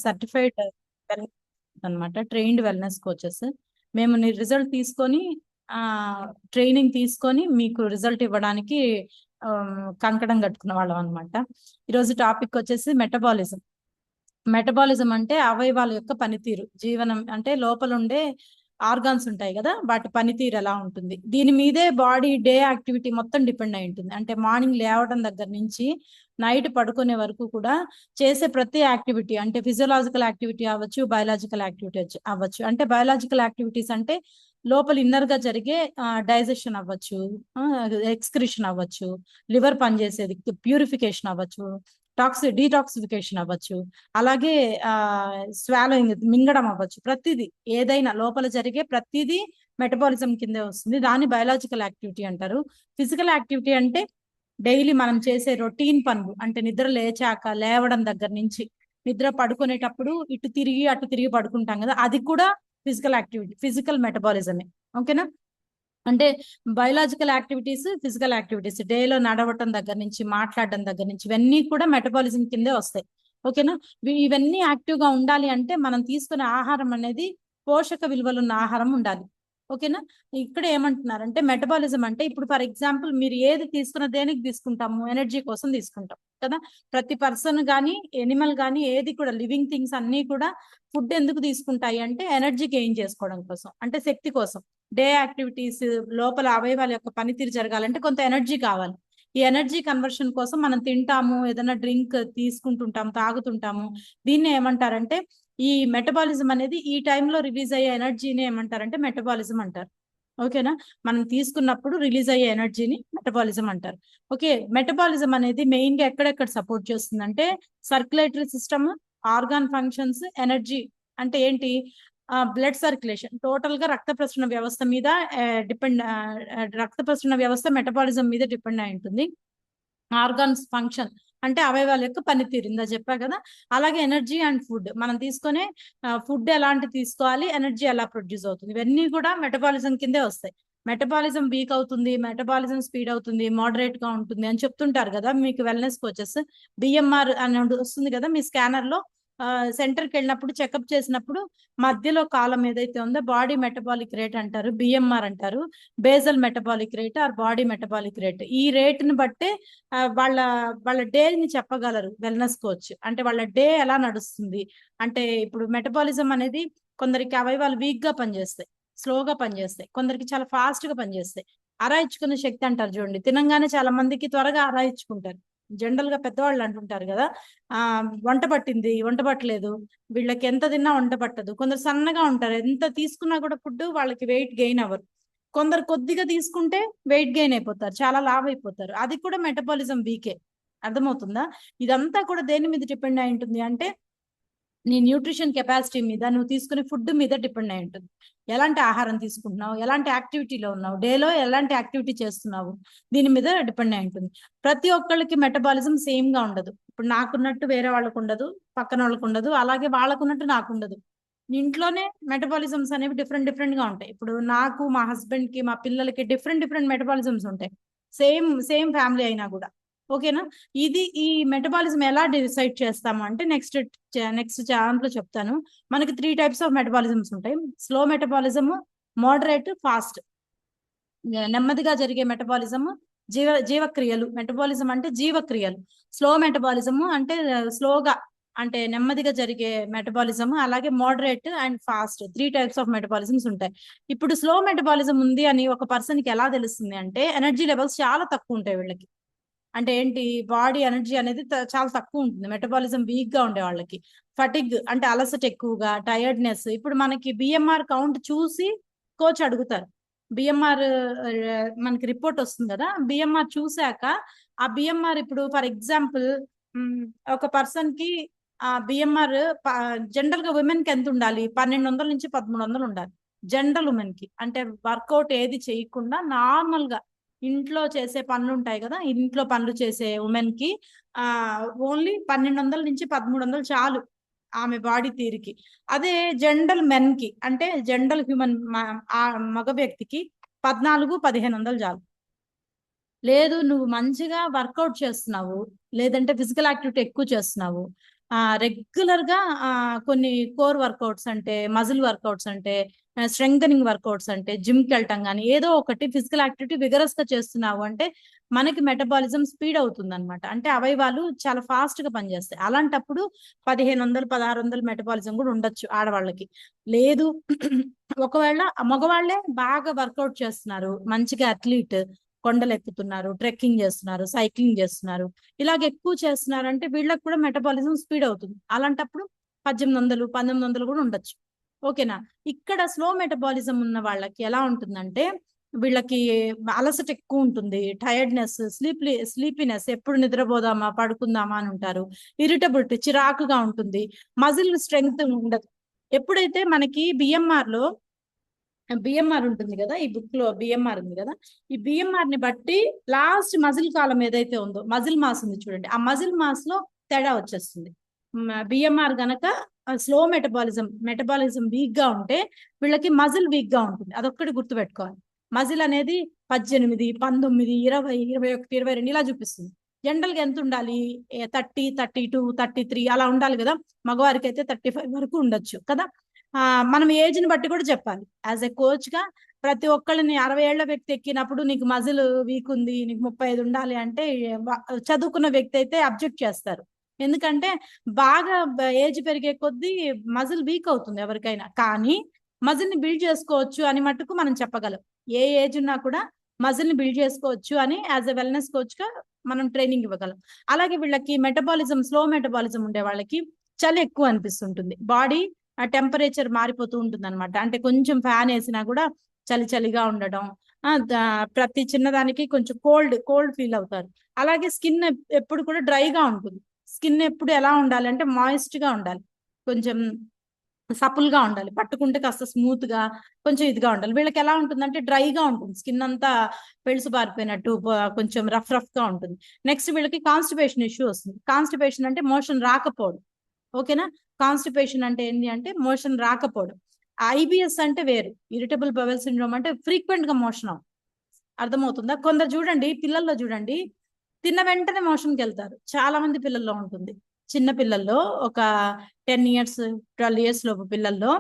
Certified అనమాట, trained wellness coaches. మేము result తీసుకొని ట్రైనింగ్ తీసుకొని మీకు రిజల్ట్ ఇవ్వడానికి కంకణం కట్టుకున్న వాళ్ళం అనమాట. ఈరోజు టాపిక్ వచ్చేసి మెటబాలిజం. మెటబాలిజం అంటే అవయవాల యొక్క పనితీరు, జీవనం అంటే లోపల ఉండే ఆర్గాన్స్ ఉంటాయి కదా, వాటి పనితీరు ఎలా ఉంటుంది, దీని మీదే బాడీ డే యాక్టివిటీ మొత్తం డిపెండ్ అయి ఉంటుంది. అంటే మార్నింగ్ లేవడం దగ్గర నుంచి నైట్ పడుకునే వరకు కూడా చేసే ప్రతి యాక్టివిటీ, అంటే ఫిజియోలాజికల్ యాక్టివిటీ అవ్వచ్చు, బయలాజికల్ యాక్టివిటీ అవ్వచ్చు. అంటే బయలాజికల్ యాక్టివిటీస్ అంటే లోపల ఇన్నర్ గా జరిగే డైజెషన్ అవ్వచ్చు, ఎక్స్క్రిషన్ అవ్వచ్చు, లివర్ పనిచేసేది ప్యూరిఫికేషన్ అవ్వచ్చు, డీటాక్సిఫికేషన్ అవ్వచ్చు, అలాగే స్వాలోయింగ్ మింగడం అవ్వచ్చు. ప్రతిదీ ఏదైనా లోపల జరిగే ప్రతిదీ మెటబాలిజం కిందే వస్తుంది. దాన్ని బయలాజికల్ యాక్టివిటీ అంటారు. ఫిజికల్ యాక్టివిటీ అంటే డైలీ మనం చేసే రొటీన్ పనులు, అంటే నిద్ర లేవడం దగ్గర నుంచి నిద్ర పడుకునేటప్పుడు ఇటు తిరిగి అటు తిరిగి పడుకుంటాం కదా, అది కూడా ఫిజికల్ యాక్టివిటీ, ఫిజికల్ మెటబాలిజమే. ఓకేనా? అంటే బయలాజికల్ యాక్టివిటీస్, ఫిజికల్ యాక్టివిటీస్, డేలో నడవటం దగ్గర నుంచి మాట్లాడడం దగ్గర నుంచి ఇవన్నీ కూడా మెటబాలిజం కిందే వస్తాయి. ఓకేనా? ఇవన్నీ యాక్టివ్ గా ఉండాలి అంటే మనం తీసుకునే ఆహారం అనేది పోషక విలువలున్న ఆహారం ఉండాలి. ఓకేనా? ఇక్కడ ఏమంటున్నారంటే మెటబాలిజం అంటే ఇప్పుడు ఫర్ ఎగ్జాంపుల్ మీరు ఏది తీసుకున్న దేనికి తీసుకుంటాము, ఎనర్జీ కోసం తీసుకుంటాం కదా. ప్రతి పర్సన్ కానీ ఎనిమల్ కానీ ఏది కూడా లివింగ్ థింగ్స్ అన్ని కూడా ఫుడ్ ఎందుకు తీసుకుంటాయి అంటే ఎనర్జీ గెయిన్ చేసుకోవడం కోసం, అంటే శక్తి కోసం. డే యాక్టివిటీస్ లోపల అవయవాల యొక్క పనితీరు జరగాలంటే కొంత ఎనర్జీ కావాలి. ఈ ఎనర్జీ కన్వర్షన్ కోసం మనం తింటాము, ఏదైనా డ్రింక్ తీసుకుంటుంటాము, తాగుతుంటాము. దీన్ని ఏమంటారంటే ఈ మెటబాలిజం అనేది ఈ టైంలో రిలీజ్ అయ్యే ఎనర్జీని ఏమంటారంటే మెటబాలిజం అంటారు. ఓకేనా? మనం తీసుకున్నప్పుడు రిలీజ్ అయ్యే ఎనర్జీని మెటబాలిజం అంటారు. ఓకే, మెటబాలిజం అనేది మెయిన్ గా ఎక్కడెక్కడ సపోర్ట్ చేస్తుందంటే circulatory system, organ functions, energy. అంటే ఏంటి? బ్లడ్ సర్క్యులేషన్, టోటల్ గా రక్త ప్రసరణ వ్యవస్థ మీద డిపెండ్, రక్త ప్రసరణ వ్యవస్థ మెటబాలిజం మీద డిపెండ్ అయి ఉంటుంది. ఆర్గాన్స్ ఫంక్షన్ అంటే అవయవాల యొక్క పనితీరు ఇందా చెప్పా కదా. అలాగే ఎనర్జీ అండ్ ఫుడ్, మనం తీసుకునే ఫుడ్ ఎలాంటి తీసుకోవాలి, ఎనర్జీ ఎలా ప్రొడ్యూస్ అవుతుంది, ఇవన్నీ కూడా మెటబాలిజం కిందే వస్తాయి. మెటబాలిజం వీక్ అవుతుంది, మెటబాలిజం స్పీడ్ అవుతుంది, మోడరేట్ గా ఉంటుంది అని చెప్తుంటారు కదా మీకు వెల్నెస్ కోచెస్. బిఎంఆర్ అని వస్తుంది కదా మీ స్కానర్ లో. సెంటర్కి వెళ్ళినప్పుడు చెకప్ చేసినప్పుడు మధ్యలో కాలం ఏదైతే ఉందో బాడీ మెటబాలిక్ రేట్ అంటారు, బిఎంఆర్ అంటారు. Basal metabolic rate or body metabolic rate, ఈ రేట్ని బట్టే వాళ్ళ వాళ్ళ డేని చెప్పగలరు వెల్నెస్ కోచ్. అంటే వాళ్ళ డే ఎలా నడుస్తుంది అంటే ఇప్పుడు మెటబాలిజం అనేది కొందరికి అవయవాలు వీక్ గా పనిచేస్తాయి, స్లోగా పనిచేస్తాయి, కొందరికి చాలా ఫాస్ట్ గా పనిచేస్తాయి. అరాయించుకునే శక్తి అంటారు చూడండి, తినంగానే చాలా మందికి త్వరగా అరాయించుకుంటారు. జనరల్ గా పెద్దవాళ్ళు అంటుంటారు కదా, వంట పట్టింది, వంట పట్టలేదు, వీళ్ళకి ఎంత తిన్నా వంట పట్టదు. కొందరు సన్నగా ఉంటారు, ఎంత తీసుకున్నా కూడా ఫుడ్ వాళ్ళకి వెయిట్ గెయిన్ అవ్వరు. కొందరు కొద్దిగా తీసుకుంటే వెయిట్ గెయిన్ అయిపోతారు, చాలా లావ్ అయిపోతారు. అది కూడా మెటబాలిజం వీకే. అర్థమవుతుందా? ఇదంతా కూడా దేని మీద డిపెండ్ అయి ఉంటుంది అంటే నీ న్యూట్రిషన్ కెపాసిటీ మీద, నువ్వు తీసుకునే ఫుడ్ మీద డిపెండ్ అయి ఉంటుంది. ఎలాంటి ఆహారం తీసుకుంటున్నావు, ఎలాంటి యాక్టివిటీలో ఉన్నావు, డేలో ఎలాంటి యాక్టివిటీ చేస్తున్నావు, దీని మీద డిపెండ్ అయి ఉంటుంది. ప్రతి ఒక్కళ్ళకి మెటబాలిజం సేమ్ గా ఉండదు. ఇప్పుడు నాకున్నట్టు వేరే వాళ్ళకు ఉండదు, పక్కన వాళ్ళకు ఉండదు, అలాగే వాళ్ళకున్నట్టు నాకు ఉండదు. ఇంట్లోనే మెటబాలిజమ్స్ అనేవి డిఫరెంట్ డిఫరెంట్ గా ఉంటాయి. ఇప్పుడు నాకు, మా హస్బెండ్ కి, మా పిల్లలకి డిఫరెంట్ డిఫరెంట్ మెటబాలిజమ్స్ ఉంటాయి, సేమ్ సేమ్ ఫ్యామిలీ అయినా కూడా. ఓకేనా? ఈ మెటబాలిజం ఎలా డిసైడ్ చేస్తాము అంటే నెక్స్ట్ ఛానల్ లో చెప్తాను. మనకి 3 టైప్స్ ఆఫ్ మెటబాలిజమ్స్ ఉంటాయి. Slow metabolism, moderate, fast. నెమ్మదిగా జరిగే మెటబాలిజం జీవక్రియలు. మెటబాలిజం అంటే జీవక్రియలు. స్లో మెటబాలిజం అంటే స్లోగా, అంటే నెమ్మదిగా జరిగే మెటబాలిజం. అలాగే moderate and fast, 3 types of metabolisms ఉంటాయి. ఇప్పుడు స్లో మెటబాలిజం ఉంది అని ఒక పర్సన్ కి ఎలా తెలుస్తుంది అంటే ఎనర్జీ లెవెల్స్ చాలా తక్కువ ఉంటాయి వీళ్ళకి. అంటే ఏంటి? బాడీ ఎనర్జీ అనేది చాలా తక్కువ ఉంటుంది మెటబాలిజం వీక్ గా ఉండే వాళ్ళకి. ఫటిగ్ అంటే అలసట ఎక్కువగా, టైర్డ్నెస్. ఇప్పుడు మనకి బిఎంఆర్ కౌంట్ చూసి కోచ్ అడుగుతారు. బిఎంఆర్ మనకి రిపోర్ట్ వస్తుంది కదా, బిఎంఆర్ చూసాక ఆ బిఎంఆర్ ఇప్పుడు ఫర్ ఎగ్జాంపుల్ ఒక పర్సన్ కి ఆ బిఎంఆర్ జనరల్ గా ఉమెన్ కి ఎంత ఉండాలి? 1200 నుంచి 1300 ఉండాలి జనరల్ ఉమెన్ కి. అంటే వర్కౌట్ ఏది చేయకుండా నార్మల్ గా ఇంట్లో చేసే పనులు ఉంటాయి కదా, ఇంట్లో పనులు చేసే ఉమెన్ కి ఓన్లీ 1200 నుంచి 1300 చాలు ఆమె బాడీ తీరికి. అదే జనరల్ మెన్ కి, అంటే జనరల్ హ్యూమన్ మగ వ్యక్తికి 1400-1500 చాలు. లేదు నువ్వు మంచిగా వర్కౌట్ చేస్తున్నావు, లేదంటే ఫిజికల్ యాక్టివిటీ ఎక్కువ చేస్తున్నావు, రెగ్యులర్ గా కొన్ని కోర్ వర్కౌట్స్ అంటే, మజిల్ వర్కౌట్స్ అంటే, స్ట్రెంగ్ వర్కౌట్స్ అంటే, జిమ్ కి వెళ్ళటం కానీ ఏదో ఒకటి ఫిజికల్ యాక్టివిటీ విగరస్ గా చేస్తున్నావు అంటే మనకి మెటబాలిజం స్పీడ్ అవుతుంది అనమాట. అంటే అవయవాలు చాలా ఫాస్ట్ గా పనిచేస్తాయి. అలాంటప్పుడు 1500 1600 మెటబాలిజం కూడా ఉండొచ్చు ఆడవాళ్ళకి. లేదు ఒకవేళ మగవాళ్ళే బాగా వర్కౌట్ చేస్తున్నారు, మంచిగా అథ్లీట్, కొండలు ఎక్కుతున్నారు, ట్రెక్కింగ్ చేస్తున్నారు, సైక్లింగ్ చేస్తున్నారు, ఇలాగ ఎక్కువ చేస్తున్నారు అంటే వీళ్ళకి కూడా మెటబాలిజం స్పీడ్ అవుతుంది. అలాంటప్పుడు 1800 1900 కూడా ఉండొచ్చు. ఓకేనా. ఇక్కడ స్లో మెటబాలిజం ఉన్న వాళ్ళకి ఎలా ఉంటుందంటే వీళ్ళకి అలసట ఎక్కువ ఉంటుంది, టైర్డ్నెస్, స్లీపీనెస్, ఎప్పుడు నిద్రపోదామా పడుకుందామా అని ఉంటారు, ఇరిటబిలిటీ, చిరాకుగా ఉంటుంది, మజిల్ స్ట్రెంగ్త్ ఉండదు. ఎప్పుడైతే మనకి బిఎంఆర్ ఉంటుంది కదా, ఈ బుక్ లో బిఎంఆర్ ఉంది కదా, ఈ బిఎంఆర్ ని బట్టి లాస్ట్ మజిల్ కాలం ఏదైతే ఉందో, మజిల్ మాస్ ఉంది చూడండి, ఆ మజిల్ మాస్ లో తేడా వచ్చేస్తుంది. బిఎంఆర్ గనక స్లో మెటబాలిజం వీక్ గా ఉంటే వీళ్ళకి మజిల్ వీక్ గా ఉంటుంది. అదొక్కటి గుర్తుపెట్టుకోవాలి. మజిల్ అనేది 18 19 20 21 22 ఇలా చూపిస్తుంది. జనరల్ గా ఎంత ఉండాలి? 30 32 33 అలా ఉండాలి కదా. మగవారికి అయితే 35 వరకు ఉండొచ్చు కదా. మనం ఏజ్ ని బట్టి కూడా చెప్పాలి. యాజ్ ఎ కోచ్ గా ప్రతి ఒక్కళ్ళని 60 ఏళ్ల వ్యక్తి ఎక్కినప్పుడు నీకు మజిల్ వీక్ ఉంది, నీకు 35 ఉండాలి అంటే చదువుకున్న వ్యక్తి అయితే అబ్జెక్ట్ చేస్తారు. ఎందుకంటే బాగా ఏజ్ పెరిగే కొద్దీ మజిల్ వీక్ అవుతుంది ఎవరికైనా. కానీ మజిల్ ని బిల్డ్ చేసుకోవచ్చు అని మట్టుకు మనం చెప్పగలం. ఏ ఏజ్ ఉన్నా కూడా మజిల్ ని బిల్డ్ చేసుకోవచ్చు అని యాజ్ ఎ వెల్నెస్ కోచ్ గా మనం ట్రైనింగ్ ఇవ్వగలం. అలాగే వీళ్ళకి స్లో మెటబాలిజం ఉండే వాళ్ళకి చలి ఎక్కువ అనిపిస్తుంటుంది. బాడీ టెంపరేచర్ మారిపోతూ ఉంటుంది అనమాట. అంటే కొంచెం ఫ్యాన్ వేసినా కూడా చలిగా ఉండడం, ప్రతి చిన్నదానికి కొంచెం కోల్డ్ ఫీల్ అవుతారు. అలాగే స్కిన్ ఎప్పుడు కూడా డ్రైగా ఉంటుంది. స్కిన్ ఎప్పుడు ఎలా ఉండాలి అంటే మాయిస్ట్ గా ఉండాలి, కొంచెం సపుల్ గా ఉండాలి, పట్టుకుంటే కాస్త స్మూత్ గా కొంచెం ఇదిగా ఉండాలి. వీళ్ళకి ఎలా ఉంటుందంటే డ్రైగా ఉంటుంది, స్కిన్ అంతా పెళుసు బారిపోయినట్టు కొంచెం రఫ్ గా ఉంటుంది. నెక్స్ట్ వీళ్ళకి కాన్స్టిపేషన్ ఇష్యూ వస్తుంది. కాన్స్టిపేషన్ అంటే మోషన్ రాకపోవడం. ఓకేనా. కాన్స్టిపేషన్ అంటే ఏంటి అంటే మోషన్ రాకపోవడం. ఐబిఎస్ అంటే వేరు, ఇరిటబుల్ బవెల్ సిండ్రోమ్ అంటే ఫ్రీక్వెంట్ గా మోషన్ అర్థమవుతుందా. కొందరు చూడండి, పిల్లల్లో చూడండి, తిన్న వెంటనే మోషన్కి వెళ్తారు. చాలా మంది పిల్లల్లో ఉంటుంది. చిన్న పిల్లల్లో ఒక 10 years 12 years లోపు పిల్లల్లో,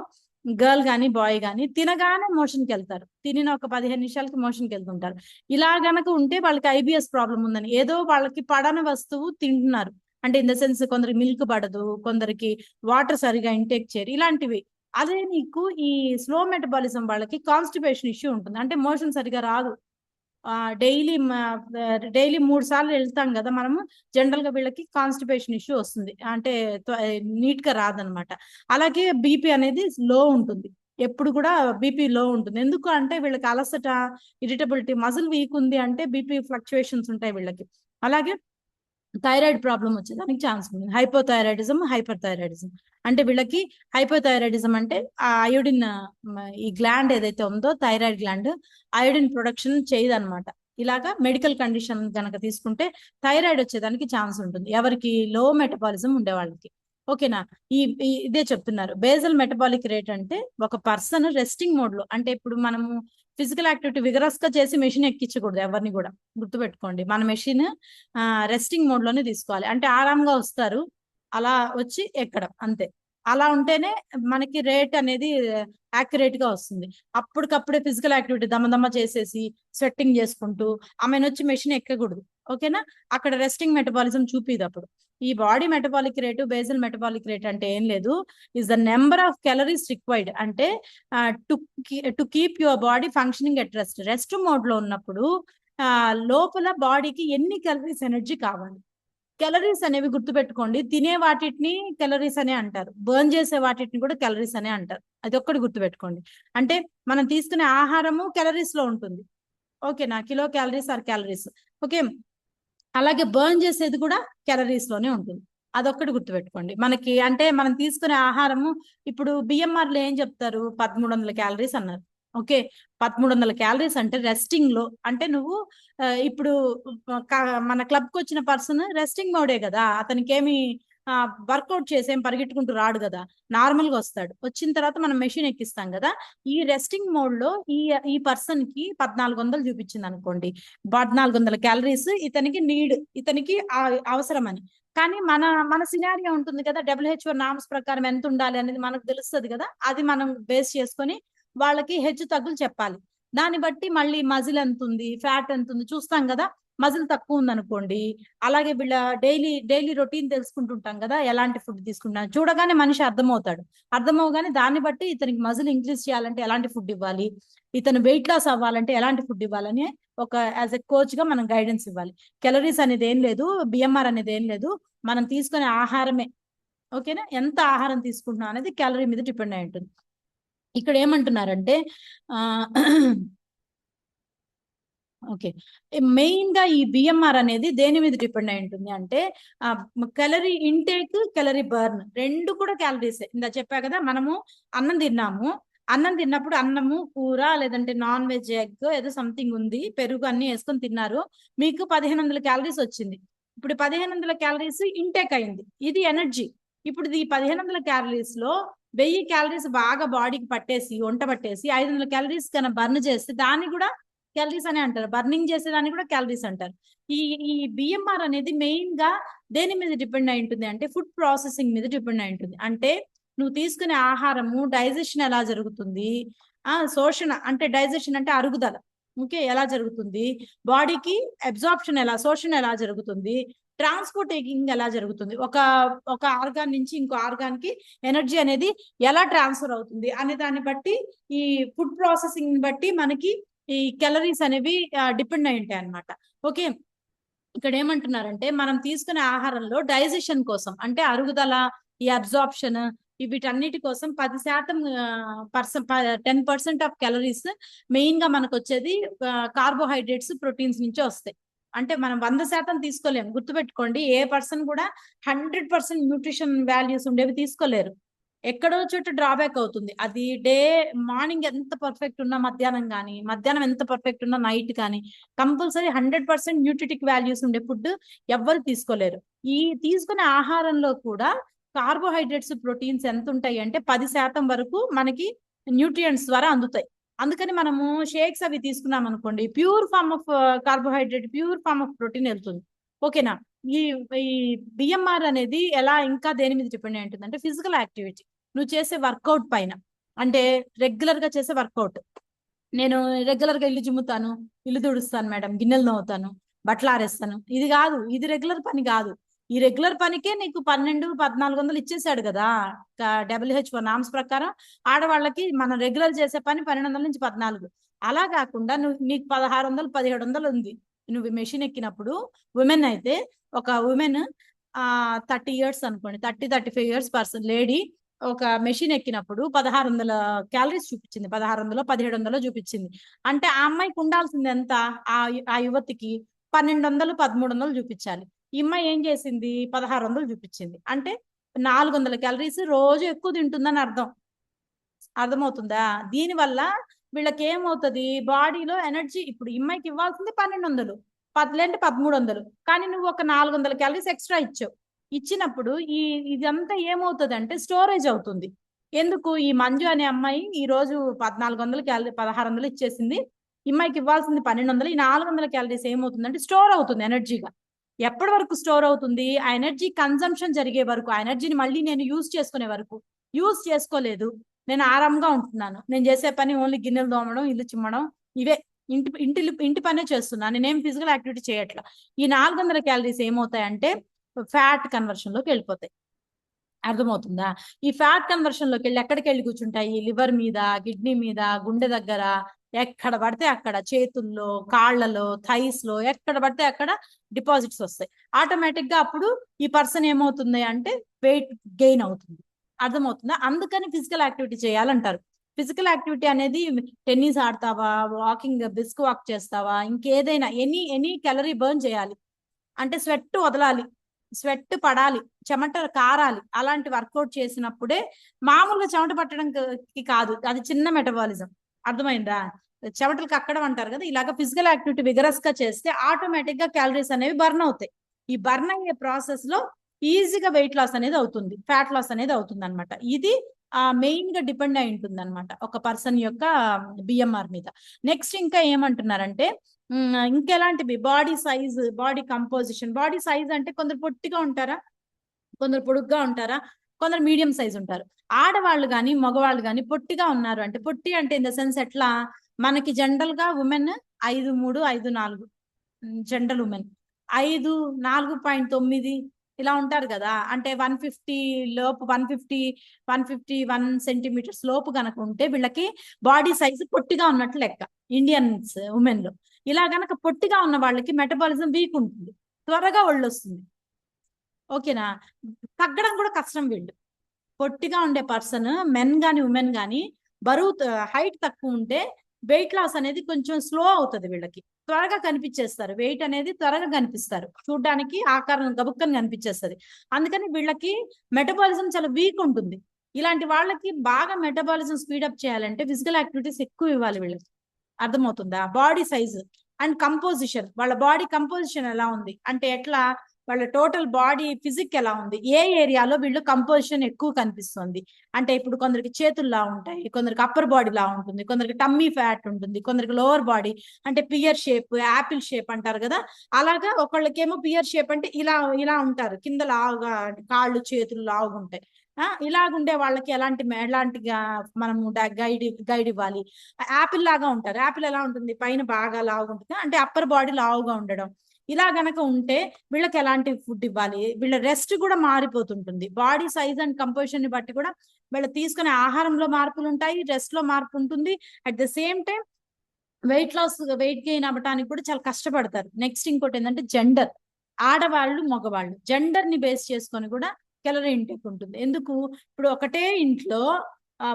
గర్ల్ కానీ బాయ్ కానీ తినగానే మోషన్కి వెళ్తారు. తినిన ఒక 15 నిమిషాలకి మోషన్కి వెళ్తుంటారు. ఇలా గనక ఉంటే వాళ్ళకి ఐబిఎస్ ప్రాబ్లం ఉందని, ఏదో వాళ్ళకి పడని వస్తువు తింటున్నారు అంటే, ఇన్ ద సెన్స్ కొందరికి మిల్క్ పడదు, కొందరికి వాటర్ సరిగా ఇంటేక్ చేయరు, ఇలాంటివి. అదే నీకు ఈ స్లో మెటబాలిజం వాళ్ళకి కాన్స్టిపేషన్ ఇష్యూ ఉంటుంది. అంటే మోషన్ సరిగా రాదు. డైలీ 3 సార్లు వెళ్తాం కదా మనము, జనరల్ గా వీళ్ళకి కాన్స్టిపేషన్ ఇష్యూ వస్తుంది. అంటే నీట్ గా రాదనమాట. అలాగే బీపీ అనేది లో ఉంటుంది, ఎప్పుడు కూడా బీపీ లో ఉంటుంది. ఎందుకు అంటే వీళ్ళకి అలసట, ఇరిటబిలిటీ, మజిల్ వీక్ ఉంది అంటే బీపీ ఫ్లక్చుయేషన్స్ ఉంటాయి వీళ్ళకి. అలాగే థైరాయిడ్ ప్రాబ్లం వచ్చేదానికి ఛాన్స్ ఉంది. హైపోథైరాయిడిజం, హైపర్ థైరాయిడిజం అంటే వీళ్ళకి హైపోథైరాయిడిజం అంటే ఆ అయోడిన్, ఈ గ్లాండ్ ఏదైతే ఉందో థైరాయిడ్ గ్లాండ్ అయోడిన్ ప్రొడక్షన్ చేయదన్నమాట. ఇలాగా మెడికల్ కండిషన్ కనుక తీసుకుంటే థైరాయిడ్ వచ్చేదానికి ఛాన్స్ ఉంటుంది ఎవరికి? లో మెటబాలిజం ఉండే వాళ్ళకి. ఓకేనా. ఇదే చెప్తున్నారు. బేజల్ మెటబాలిక్ రేట్ అంటే ఒక పర్సన్ రెస్టింగ్ మోడ్ లో, అంటే ఇప్పుడు మనము ఫిజికల్ యాక్టివిటీ విగరస్ గా చేసి మెషిన్ ఎక్కించకూడదు ఎవరిని కూడా, గుర్తుపెట్టుకోండి. మన మెషిన్ రెస్టింగ్ మోడ్ లోనే తీసుకోవాలి. అంటే ఆరాంగా వస్తారు, అలా వచ్చి ఎక్కడం అంతే. అలా ఉంటేనే మనకి రేట్ అనేది యాక్యురేట్ గా వస్తుంది. అప్పటికప్పుడే ఫిజికల్ యాక్టివిటీ దమ్మ చేసేసి స్వెట్టింగ్ చేసుకుంటూ ఆమెను వచ్చి మెషిన్ ఎక్కకూడదు. ఓకేనా. అక్కడ రెస్టింగ్ మెటబాలిజం చూపిది. అప్పుడు ఈ body metabolic rate, basal metabolic rate అంటే ఏం లేదు, is the number of calories required. అంటే to keep your body functioning at rest mode లో ఉన్నప్పుడు లోపల బాడీకి ఎన్ని క్యాలరీస్ ఎనర్జీ కావాలి. క్యాలరీస్ అనేవి గుర్తుపెట్టుకోండి, తినే వాటిని క్యాలరీస్ అనే అంటారు, బర్న్ చేసే వాటిని కూడా క్యాలరీస్ అనే అంటారు. అది ఒక్కటి గుర్తుపెట్టుకోండి. అంటే మనం తీసుకునే ఆహారము క్యాలరీస్ లో ఉంటుంది. ఓకేనా. Kilo calories or calories. Okay. అలాగే బర్న్ చేసేది కూడా క్యాలరీస్ లోనే ఉంటుంది. అదొక్కటి గుర్తుపెట్టుకోండి. మనకి అంటే మనం తీసుకునే ఆహారము, ఇప్పుడు బిఎంఆర్ లో ఏం చెప్తారు? 1300 క్యాలరీస్ అన్నారు. ఓకే. 1300 క్యాలరీస్ అంటే రెస్టింగ్ లో, అంటే నువ్వు ఇప్పుడు మన క్లబ్ కి వచ్చిన పర్సన్ రెస్టింగ్ మోడే కదా, అతనికి ఏమి వర్కౌట్ చేసేం పరిగెట్టుకుంటూ రాడు కదా, నార్మల్ గా వస్తాడు. వచ్చిన తర్వాత మనం మెషిన్ ఎక్కిస్తాం కదా. ఈ రెస్టింగ్ మోడ్ లో ఈ పర్సన్ కి 1400 చూపించింది అనుకోండి, 1400 క్యాలరీస్ ఇతనికి అవసరం అని. కానీ మన మన సినారియో ఉంటుంది కదా, WHO నామ్స్ ప్రకారం ఎంత ఉండాలి అనేది మనకు తెలుస్తుంది కదా, అది మనం బేస్ చేసుకొని వాళ్ళకి హెచ్చు తగ్గులు చెప్పాలి. దాన్ని బట్టి మళ్ళీ మజిల్ ఎంత ఉంది, ఫ్యాట్ ఎంత ఉంది చూస్తాం కదా. మజిల్ తక్కువ ఉంది అనుకోండి, అలాగే వీళ్ళ డైలీ రొటీన్ తెలుసుకుంటుంటాం కదా, ఎలాంటి ఫుడ్ తీసుకుంటాం చూడగానే మనిషి అర్థమవగానే దాన్ని బట్టి ఇతనికి మజిల్ ఇంక్రీజ్ చేయాలంటే ఎలాంటి ఫుడ్ ఇవ్వాలి, ఇతను వెయిట్ లాస్ అవ్వాలంటే ఎలాంటి ఫుడ్ ఇవ్వాలని ఒక యాజ్ ఎ కోచ్ గా మనం గైడెన్స్ ఇవ్వాలి. కెలరీస్ అనేది ఏం లేదు, బిఎంఆర్ అనేది ఏం లేదు, మనం తీసుకునే ఆహారమే. ఓకేనా, ఎంత ఆహారం తీసుకుంటున్నాం అనేది క్యాలరీ మీద డిపెండ్ అయి ఉంటుంది. ఇక్కడ ఏమంటున్నారంటే ఓకే, మెయిన్ గా ఈ బిఎంఆర్ అనేది దేని మీద డిపెండ్ అయి ఉంటుంది అంటే క్యాలరీ ఇంటేక్, క్యాలరీ బర్న్ రెండు కూడా క్యాలరీసే. ఇందా చెప్పా కదా, మనము అన్నం తిన్నప్పుడు అన్నము కూర లేదంటే నాన్ వెజ్ ఎగ్ ఏదో సంథింగ్ ఉంది, పెరుగు అన్ని వేసుకొని తిన్నారు, మీకు 1500 క్యాలరీస్ వచ్చింది. ఇప్పుడు 1500 క్యాలరీస్ ఇంటేక్ అయింది, ఇది ఎనర్జీ. ఇప్పుడు ఈ 1500 క్యాలరీస్ లో 1000 క్యాలరీస్ బాగా బాడీకి పట్టేసి వంట పట్టేసి 500 క్యాలరీస్ కన్నా బర్న్ చేస్తే దాన్ని కూడా క్యాలరీస్ అనే అంటారు, బర్నింగ్ చేసేదాన్ని కూడా క్యాలరీస్ అంటారు. ఈ ఈ బిఎంఆర్ అనేది మెయిన్ గా దేని మీద డిపెండ్ అయి ఉంటుంది అంటే ఫుడ్ ప్రాసెసింగ్ మీద డిపెండ్ అయి ఉంటుంది. అంటే నువ్వు తీసుకునే ఆహారము డైజెషన్ ఎలా జరుగుతుంది, శోషణ అంటే డైజెషన్ అంటే అరుగుదల, ఓకే, ఎలా జరుగుతుంది, బాడీకి అబ్జార్ప్షన్ శోషణ ఎలా జరుగుతుంది, ట్రాన్స్పోర్టింగ్ ఎలా జరుగుతుంది, ఒక ఆర్గాన్ నుంచి ఇంకో ఆర్గాన్ కి ఎనర్జీ అనేది ఎలా ట్రాన్స్ఫర్ అవుతుంది అనే దాన్ని బట్టి, ఈ ఫుడ్ ప్రాసెసింగ్ బట్టి మనకి ఈ క్యాలరీస్ అనేవి డిపెండ్ అయి ఉంటాయి అన్నమాట. ఓకే, ఇక్కడ ఏమంటున్నారంటే మనం తీసుకునే ఆహారంలో డైజెషన్ కోసం అంటే అరుగుదల, ఈ అబ్జార్ప్షన్, వీటన్నిటి కోసం 10% 10% ఆఫ్ క్యాలరీస్ మెయిన్ గా మనకు వచ్చేది కార్బోహైడ్రేట్స్, ప్రోటీన్స్ నుంచి వస్తాయి. అంటే మనం 100% తీసుకోలేము, గుర్తుపెట్టుకోండి. ఏ పర్సన్ కూడా 100% న్యూట్రిషన్ వాల్యూస్ ఉండేవి తీసుకోలేరు, ఎక్కడో చోట డ్రాబ్యాక్ అవుతుంది. అది మార్నింగ్ ఎంత పర్ఫెక్ట్ ఉన్నా మధ్యాహ్నం ఎంత పర్ఫెక్ట్ ఉన్నా నైట్ కానీ కంపల్సరీ 100% న్యూట్రిటిక్ వాల్యూస్ ఉండే ఫుడ్ ఎవ్వరు తీసుకోలేరు. ఈ తీసుకునే ఆహారంలో కూడా కార్బోహైడ్రేట్స్, ప్రోటీన్స్ ఎంత ఉంటాయి అంటే 10% వరకు మనకి న్యూట్రియంట్స్ ద్వారా అందుతాయి. అందుకని మనము షేక్స్ అవి తీసుకున్నాం అనుకోండి, pure form of carbohydrate, pure form of protein వెళ్తుంది. ఓకేనా, ఈ బిఎంఆర్ అనేది ఎలా ఇంకా దేని మీద డిపెండ్ అయి ఉంటుంది అంటే ఫిజికల్ యాక్టివిటీ, నువ్వు చేసే వర్కౌట్ పైన. అంటే రెగ్యులర్ గా చేసే వర్కౌట్, నేను రెగ్యులర్ గా ఇల్లు జిమ్ముతాను, ఇల్లు తుడుస్తాను మేడం, గిన్నెలు నవ్వుతాను, బట్టలు ఆరేస్తాను, ఇది కాదు, ఇది రెగ్యులర్ పని కాదు. ఈ రెగ్యులర్ పనికే నీకు 1200-1400 ఇచ్చేసాడు కదా WHO నామ్స్ ప్రకారం. ఆడవాళ్ళకి మనం రెగ్యులర్ చేసే పని 1200 నుంచి 14. అలా కాకుండా నీకు 1600, 1700 ఉంది. నువ్వు మెషిన్ ఎక్కినప్పుడు ఉమెన్ అయితే, ఒక ఉమెన్ 30 years అనుకోండి, 30-35 years పర్సన్ లేడీ ఒక మెషిన్ ఎక్కినప్పుడు 1600 క్యాలరీస్ చూపించింది, 1600 1700 చూపించింది. అంటే ఆ అమ్మాయికి ఉండాల్సింది ఎంత, ఆ యువతికి 1200 1300 చూపించాలి. ఈ అమ్మాయి ఏం చేసింది, 1600 చూపించింది. అంటే 400 క్యాలరీస్ రోజు ఎక్కువ తింటుందని అర్థమవుతుందా. దీనివల్ల వీళ్ళకి ఏమవుతుంది, బాడీలో ఎనర్జీ ఇప్పుడు అమ్మాయికి ఇవ్వాల్సింది 1200, 1300, కానీ నువ్వు ఒక 400 క్యాలరీస్ ఎక్స్ట్రా ఇచ్చినప్పుడు ఇదంతా ఏమవుతుంది అంటే స్టోరేజ్ అవుతుంది. ఎందుకు, ఈ మంజు అనే అమ్మాయి ఈ రోజు 1400 క్యాలరీ 1600 ఇచ్చేసింది, అమ్మాయికి ఇవ్వాల్సింది 1200, ఈ 400 క్యాలరీస్ ఏమవుతుందంటే స్టోర్ అవుతుంది ఎనర్జీగా. ఎప్పటి వరకు స్టోర్ అవుతుంది, ఆ ఎనర్జీ కన్జంప్షన్ జరిగే వరకు, ఆ ఎనర్జీని మళ్ళీ నేను యూజ్ చేసుకునే వరకు. యూజ్ చేసుకోలేదు, నేను ఆరాంగా ఉంటున్నాను, నేను చేసే పని ఓన్లీ గిన్నెలు తోమడం, ఇల్లు చిమ్మడం, ఇవే ఇంటి పనే చేస్తున్నాను, నేనేం ఫిజికల్ యాక్టివిటీ చేయట్లా. ఈ 400 క్యాలరీస్ ఏమవుతాయంటే ఫ్యాట్ కన్వర్షన్ లోకి వెళ్ళిపోతాయి. అర్థమవుతుందా. ఈ ఫ్యాట్ కన్వర్షన్ లోకి వెళ్ళి ఎక్కడికి వెళ్ళి కూర్చుంటాయి, లివర్ మీద, కిడ్నీ మీద, గుండె దగ్గర, ఎక్కడ పడితే అక్కడ, చేతుల్లో, కాళ్లలో, థైస్ లో, ఎక్కడ పడితే అక్కడ డిపాజిట్స్ వస్తాయి. ఆటోమేటిక్ గా అప్పుడు ఈ పర్సన్ ఏమవుతుంది అంటే వెయిట్ గెయిన్ అవుతుంది. అర్థమవుతుందా. అందుకని ఫిజికల్ యాక్టివిటీ చేయాలంటారు. ఫిజికల్ యాక్టివిటీ అనేది టెన్నిస్ ఆడతావా, వాకింగ్ బిస్క్ వాక్ చేస్తావా, ఇంకేదైనా ఎనీ క్యాలరీ బర్న్ చేయాలి అంటే స్వెట్ వదలాలి, స్వెట్ పడాలి, చెమట కారాలి. అలాంటి వర్కౌట్ చేసినప్పుడే, మామూలుగా చెమట పట్టడానికి కాదు, అది చిన్న మెటబాలిజం. అర్థమైందా, చెమటలు కక్కడం అంటారు కదా, ఇలాగ ఫిజికల్ యాక్టివిటీ విగరస్ గా చేస్తే ఆటోమేటిక్ గా క్యాలరీస్ అనేవి బర్న్ అవుతాయి. ఈ బర్న్ అయ్యే ప్రాసెస్ లో ఈజీగా వెయిట్ లాస్ అనేది అవుతుంది, ఫ్యాట్ లాస్ అనేది అవుతుంది అనమాట. ఇది మెయిన్ గా డిపెండ్ అయి ఉంటుంది అనమాట ఒక పర్సన్ యొక్క బిఎంఆర్ మీద. నెక్స్ట్ ఇంకా ఏమంటున్నారంటే ఇంకెలాంటివి body size, body composition. Body size అంటే కొందరు పొట్టిగా ఉంటారా, కొందరు పొడుగ్గా ఉంటారా, కొందరు మీడియం సైజ్ ఉంటారు. ఆడవాళ్ళు కానీ మగవాళ్ళు కానీ పొట్టిగా ఉన్నారు అంటే, పొట్టి అంటే ఇన్ ద సెన్స్ ఎట్లా, మనకి జనరల్ గా ఉమెన్ 5'3", 5'4", జనరల్ ఉమెన్ 5'4.9" ఇలా ఉంటారు కదా. అంటే 150 లోపు, 151 సెంటీమీటర్స్ లోపు కనుక ఉంటే వీళ్ళకి బాడీ సైజ్ పొట్టిగా ఉన్నట్లు లెక్క ఇండియన్స్ ఉమెన్ లో. ఇలా గనక పొట్టిగా ఉన్న వాళ్ళకి మెటబాలిజం వీక్ ఉంటుంది, త్వరగా ఒళ్ళు వస్తుంది. ఓకేనా. తగ్గడం కూడా కష్టం. వీళ్ళు పొట్టిగా ఉండే పర్సన్, మెన్ గాని ఉమెన్ గాని, బరువు హైట్ తక్కువ ఉంటే వెయిట్ లాస్ అనేది కొంచెం స్లో అవుతుంది. వీళ్ళకి త్వరగా కనిపించేస్తారు, వెయిట్ అనేది త్వరగా కనిపిస్తారు, చూడడానికి ఆకారం గబుక్కని కనిపించేస్తుంది. అందుకని వీళ్ళకి మెటబాలిజం చాలా వీక్ ఉంటుంది. ఇలాంటి వాళ్ళకి బాగా మెటబాలిజం స్పీడప్ చేయాలంటే ఫిజికల్ యాక్టివిటీస్ ఎక్కువ ఇవ్వాలి వీళ్ళకి. అర్థమవుతుందా. బాడీ సైజ్ అండ్ కంపోజిషన్, వాళ్ళ బాడీ కంపోజిషన్ ఎలా ఉంది అంటే ఎట్లా, వాళ్ళ టోటల్ బాడీ ఫిజిక్ ఎలా ఉంది, ఏ ఏరియాలో వీళ్ళు కంపోజిషన్ ఎక్కువ కనిపిస్తుంది అంటే, ఇప్పుడు కొందరికి చేతుల్లా ఉంటాయి, కొందరికి అప్పర్ బాడీ లా ఉంటుంది, కొందరికి టమ్మీ ఫ్యాట్ ఉంటుంది, కొందరికి లోవర్ బాడీ అంటే పియర్ షేప్, యాపిల్ షేప్ అంటారు కదా. అలాగా ఒకళ్ళకేమో పియర్ షేప్ అంటే ఇలా ఇలా ఉంటారు, కింద లావుగా కాళ్ళు చేతులు లావుగా ఉంటాయి. ఇలాగుండే వాళ్ళకి ఎలాంటిగా మనము గైడ్ ఇవ్వాలి. యాపిల్ లాగా ఉంటారు, యాపిల్ ఎలా ఉంటుంది, పైన బాగా లావుగా ఉంటుంది అంటే అప్పర్ బాడీ లావుగా ఉండడం. ఇలా గనక ఉంటే వీళ్ళకి ఎలాంటి ఫుడ్ ఇవ్వాలి, వీళ్ళ రెస్ట్ కూడా మారిపోతుంటుంది. బాడీ సైజ్ అండ్ కంపోజిషన్ ని బట్టి కూడా వీళ్ళు తీసుకునే ఆహారంలో మార్పులు ఉంటాయి, రెస్ట్ లో మార్పు ఉంటుంది. At the same time weight gain అవ్వడానికి కూడా చాలా కష్టపడతారు. నెక్స్ట్ ఇంకోటి ఏంటంటే జెండర్, ఆడవాళ్ళు మగవాళ్ళు జెండర్ ని బేస్ చేసుకొని కూడా క్యాలరీ ఇంటేక్ ఉంటుంది. ఎందుకు, ఇప్పుడు ఒకటే ఇంట్లో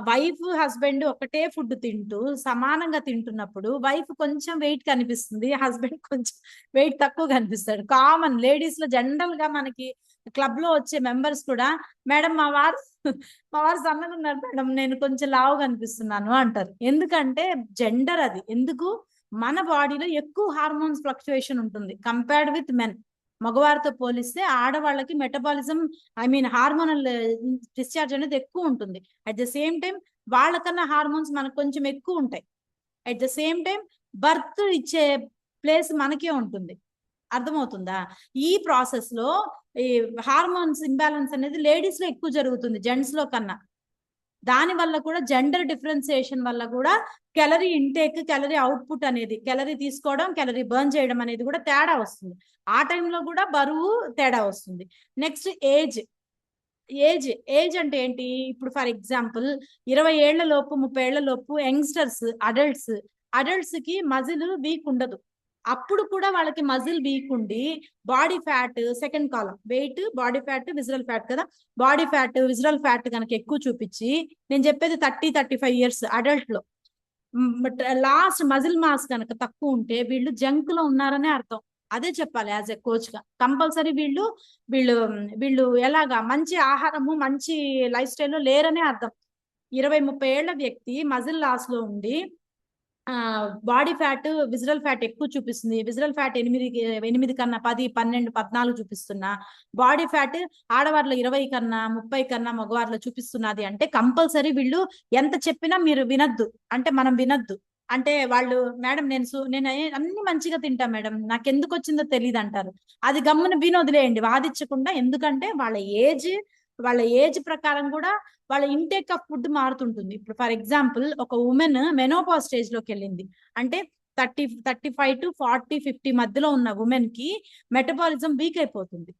వైఫ్ హస్బెండ్ ఒకటే ఫుడ్ తింటూ సమానంగా తింటున్నప్పుడు వైఫ్ కొంచెం వెయిట్ కనిపిస్తుంది, హస్బెండ్ కొంచెం వెయిట్ తక్కువ కనిపిస్తాడు. కామన్ లేడీస్ లో జనరల్ గా మనకి క్లబ్ లో వచ్చే మెంబర్స్ కూడా, మేడం మా వారు సన్నగా ఉన్నారు మేడం, నేను కొంచెం లావు కనిపిస్తున్నాను అంటారు. ఎందుకంటే జెండర్ అది. ఎందుకు, మన బాడీలో ఎక్కువ హార్మోన్స్ ఫ్లక్చుయేషన్ ఉంటుంది కంపేర్డ్ విత్ మెన్. మగవారితో పోలిస్తే ఆడవాళ్ళకి metabolism, I mean hormonal discharge అనేది ఎక్కువ ఉంటుంది. అట్ ద సేమ్ టైం వాళ్ళకన్నా హార్మోన్స్ మనకు కొంచెం ఎక్కువ ఉంటాయి. At the same time birth ఇచ్చే ప్లేస్ మనకే ఉంటుంది. అర్థమవుతుందా. ఈ ప్రాసెస్ లో ఈ హార్మోన్స్ ఇంబ్యాలెన్స్ అనేది లేడీస్ లో ఎక్కువ జరుగుతుంది జెంట్స్ లో కన్నా. దాని వల్ల కూడా జెండర్ డిఫరెన్సియేషన్ వల్ల కూడా క్యాలరీ ఇంటేక్, క్యాలరీ అవుట్పుట్ అనేది, క్యాలరీ తీసుకోవడం, క్యాలరీ బర్న్ చేయడం అనేది కూడా తేడా వస్తుంది. ఆ టైంలో కూడా బరువు తేడా వస్తుంది. Next age. ఏజ్ అంటే ఏంటి, ఇప్పుడు ఫర్ ఎగ్జాంపుల్ 20 ఏళ్ల లోపు, 30 ఏళ్ల లోపు యంగ్స్టర్స్, అడల్ట్స్ కి మజిల్ వీక్ ఉండదు. అప్పుడు కూడా వాళ్ళకి మజిల్ వీక్ ఉండి బాడీ ఫ్యాట్, సెకండ్ కాలం weight, body fat, visceral fat కదా. బాడీ ఫ్యాట్, విజరల్ ఫ్యాట్ కనుక ఎక్కువ చూపించి, నేను చెప్పేది 30-35 ఇయర్స్ అడల్ట్ లో, బట్ లాస్ట్ మజిల్ మాస్ కనుక తక్కువ ఉంటే వీళ్ళు జంక్ లో ఉన్నారనే అర్థం. అదే చెప్పాలి యాజ్ ఎ కోచ్ గా. కంపల్సరీ వీళ్ళు వీళ్ళు వీళ్ళు ఎలాగా మంచి ఆహారము, మంచి లైఫ్ స్టైల్లో లేరనే అర్థం. 20-30 ఏళ్ల వ్యక్తి మజిల్ లాస్ లో ఉండి బాడీ ఫ్యాట్, విజరల్ ఫ్యాట్ ఎక్కువ చూపిస్తుంది, విజరల్ ఫ్యాట్ 8 కన్నా 10, 12, 14 చూపిస్తున్నా, బాడీ ఫ్యాట్ ఆడవారిలో 20 కన్నా 30 కన్నా మగవారిలో చూపిస్తున్నది అంటే కంపల్సరీ వీళ్ళు ఎంత చెప్పినా మీరు వినద్దు అంటే, మనం వినద్దు అంటే వాళ్ళు, మేడం నేను అన్ని మంచిగా తింటా మేడం, నాకు ఎందుకు వచ్చిందో తెలియదు అంటారు. అది గమ్మున విని వదిలేయండి, వాదించకుండా. ఎందుకంటే వాళ్ళ ఏజ్ ప్రకారం కూడా వాళ్ళ ఇంటేక్ ఆఫ్ ఫుడ్ మారుతుంటుంది. ఇప్పుడు ఫర్ ఎగ్జాంపుల్ ఒక ఉమెన్ మెనోపాజ్ స్టేజ్ లోకి వెళ్ళింది అంటే 35-40-50 మధ్యలో ఉన్న ఉమెన్ కి మెటబాలిజం వీక్ అయిపోతుంది.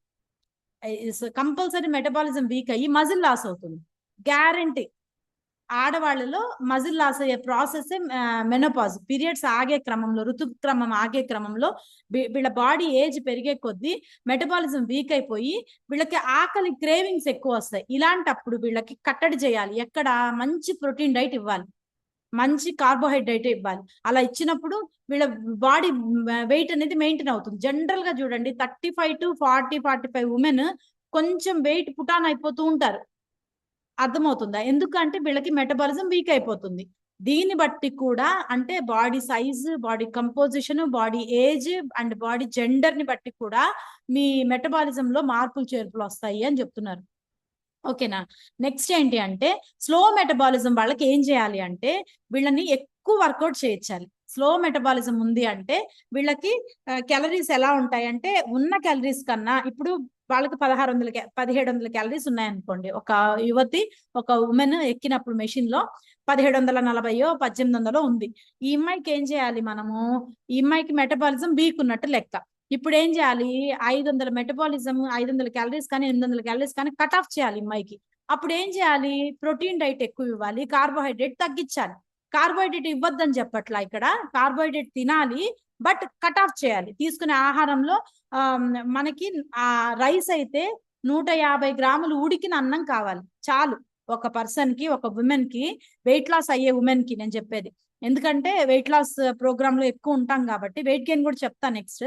కంపల్సరీ మెటబాలిజం వీక్ అయ్యి మజిల్ లాస్ అవుతుంది గ్యారంటీ. ఆడవాళ్ళలో మజిల్ లాస్ అయ్యే ప్రాసెస్ మెనోపాజ్, పీరియడ్స్ ఆగే క్రమంలో, ఋతుక్రమం ఆగే క్రమంలో వీళ్ళ బాడీ ఏజ్ పెరిగే కొద్దీ మెటబాలిజం వీక్ అయిపోయి వీళ్ళకి ఆకలి క్రేవింగ్స్ ఎక్కువ వస్తాయి. ఇలాంటప్పుడు వీళ్ళకి కట్టడి చేయాలి. ఎక్కడ, మంచి ప్రోటీన్ డైట్ ఇవ్వాలి, మంచి కార్బోహైడ్రేట్ ఇవ్వాలి. అలా ఇచ్చినప్పుడు వీళ్ళ బాడీ వెయిట్ అనేది మెయింటైన్ అవుతుంది. జనరల్ గా చూడండి 35-40-45 ఉమెన్ కొంచెం వెయిట్ పుటాన్ అయిపోతూ ఉంటారు. అర్థమవుతుందా. ఎందుకంటే వీళ్ళకి మెటబాలిజం వీక్ అయిపోతుంది. దీన్ని బట్టి కూడా అంటే body size, body composition, body age and body gender ని బట్టి కూడా మీ మెటబాలిజం లో మార్పులు చేర్పులు వస్తాయి అని చెప్తున్నారు. ఓకేనా. నెక్స్ట్ ఏంటి అంటే స్లో మెటబాలిజం వాళ్ళకి ఏం చేయాలి అంటే వీళ్ళని ఎక్కువ వర్కౌట్ చేయించాలి. స్లో మెటబాలిజం ఉంది అంటే వీళ్ళకి క్యాలరీస్ ఎలా ఉంటాయి అంటే ఉన్న క్యాలరీస్ కన్నా ఇప్పుడు వాళ్ళకి 1700 క్యాలరీస్ ఉన్నాయనుకోండి. ఒక యువతి ఒక ఉమెన్ ఎక్కినప్పుడు మెషిన్ లో 1740 1800 ఉంది. ఈ అమ్మాయికి ఏం చేయాలి మనము? ఈ అమ్మాయికి మెటబాలిజం వీక్ ఉన్నట్టు లెక్క. ఇప్పుడు ఏం చేయాలి? 500 మెటబాలిజం 500 క్యాలరీస్ కానీ 800 క్యాలరీస్ కానీ కట్ ఆఫ్ చేయాలి అమ్మాయికి. అప్పుడు ఏం చేయాలి? ప్రోటీన్ డైట్ ఎక్కువ ఇవ్వాలి, కార్బోహైడ్రేట్ తగ్గించాలి. కార్బోహైడ్రేట్ ఇవ్వద్దని చెప్పట్లా ఇక్కడ, కార్బోహైడ్రేట్ తినాలి బట్ కట్ ఆఫ్ చేయాలి. తీసుకునే ఆహారంలో మనకి ఆ రైస్ అయితే 150 గ్రాములు ఉడికిన అన్నం కావాలి చాలు ఒక పర్సన్ కి, ఒక ఉమెన్ కి, వెయిట్ లాస్ అయ్యే ఉమెన్ కి నేను చెప్పేది. ఎందుకంటే వెయిట్ లాస్ ప్రోగ్రామ్ లో ఎక్కువ ఉంటాం కాబట్టి, వెయిట్ గెయిన్ కూడా చెప్తా నెక్స్ట్.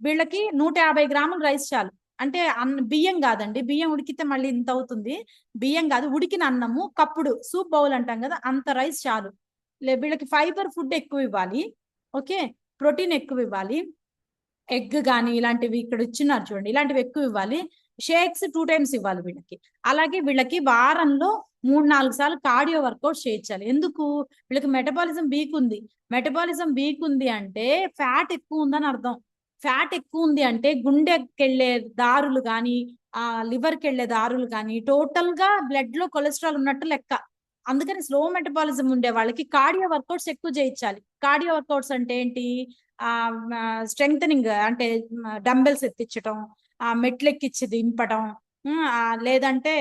వీళ్ళకి 150 గ్రాములు రైస్ చాలు. అంటే బియ్యం కాదండి, బియ్యం ఉడికితే మళ్ళీ ఇంత అవుతుంది. బియ్యం కాదు, ఉడికిన అన్నము కప్పుడు సూప్ బౌల్ అంటాం కదా, అంత రైస్ చాలు. వీళ్ళకి ఫైబర్ ఫుడ్ ఎక్కువ ఇవ్వాలి, ఓకే, ప్రోటీన్ ఎక్కువ ఇవ్వాలి, ఎగ్ కానీ ఇలాంటివి ఇక్కడ ఇచ్చినారు చూడండి, ఇలాంటివి ఎక్కువ ఇవ్వాలి. షేక్స్ 2 times ఇవ్వాలి వీళ్ళకి. అలాగే వీళ్ళకి వారంలో 3-4 సార్లు కార్డియో వర్కౌట్ చేయించాలి. ఎందుకు? వీళ్ళకి మెటబాలిజం వీక్ ఉంది. మెటబాలిజం వీక్ ఉంది అంటే ఫ్యాట్ ఎక్కువ ఉందని అర్థం. ఫ్యాట్ ఎక్కువ ఉంది అంటే గుండెకెళ్ళే దారులు కానీ లివర్కి వెళ్ళే దారులు కానీ టోటల్ గా బ్లడ్ లో కొలెస్ట్రాల్ ఉన్నట్టు లెక్క. అందుకని స్లో మెటబాలిజం ఉండే వాళ్ళకి కార్డియో వర్కౌట్స్ ఎక్కువ చేయించాలి. కార్డియో వర్కౌట్స్ అంటే ఏంటి? స్ట్రెంగ్తనింగ్ అంటే డంబెల్స్ ఎత్తించడం, మెట్లెక్కిచ్చి దింపడం, లేదంటే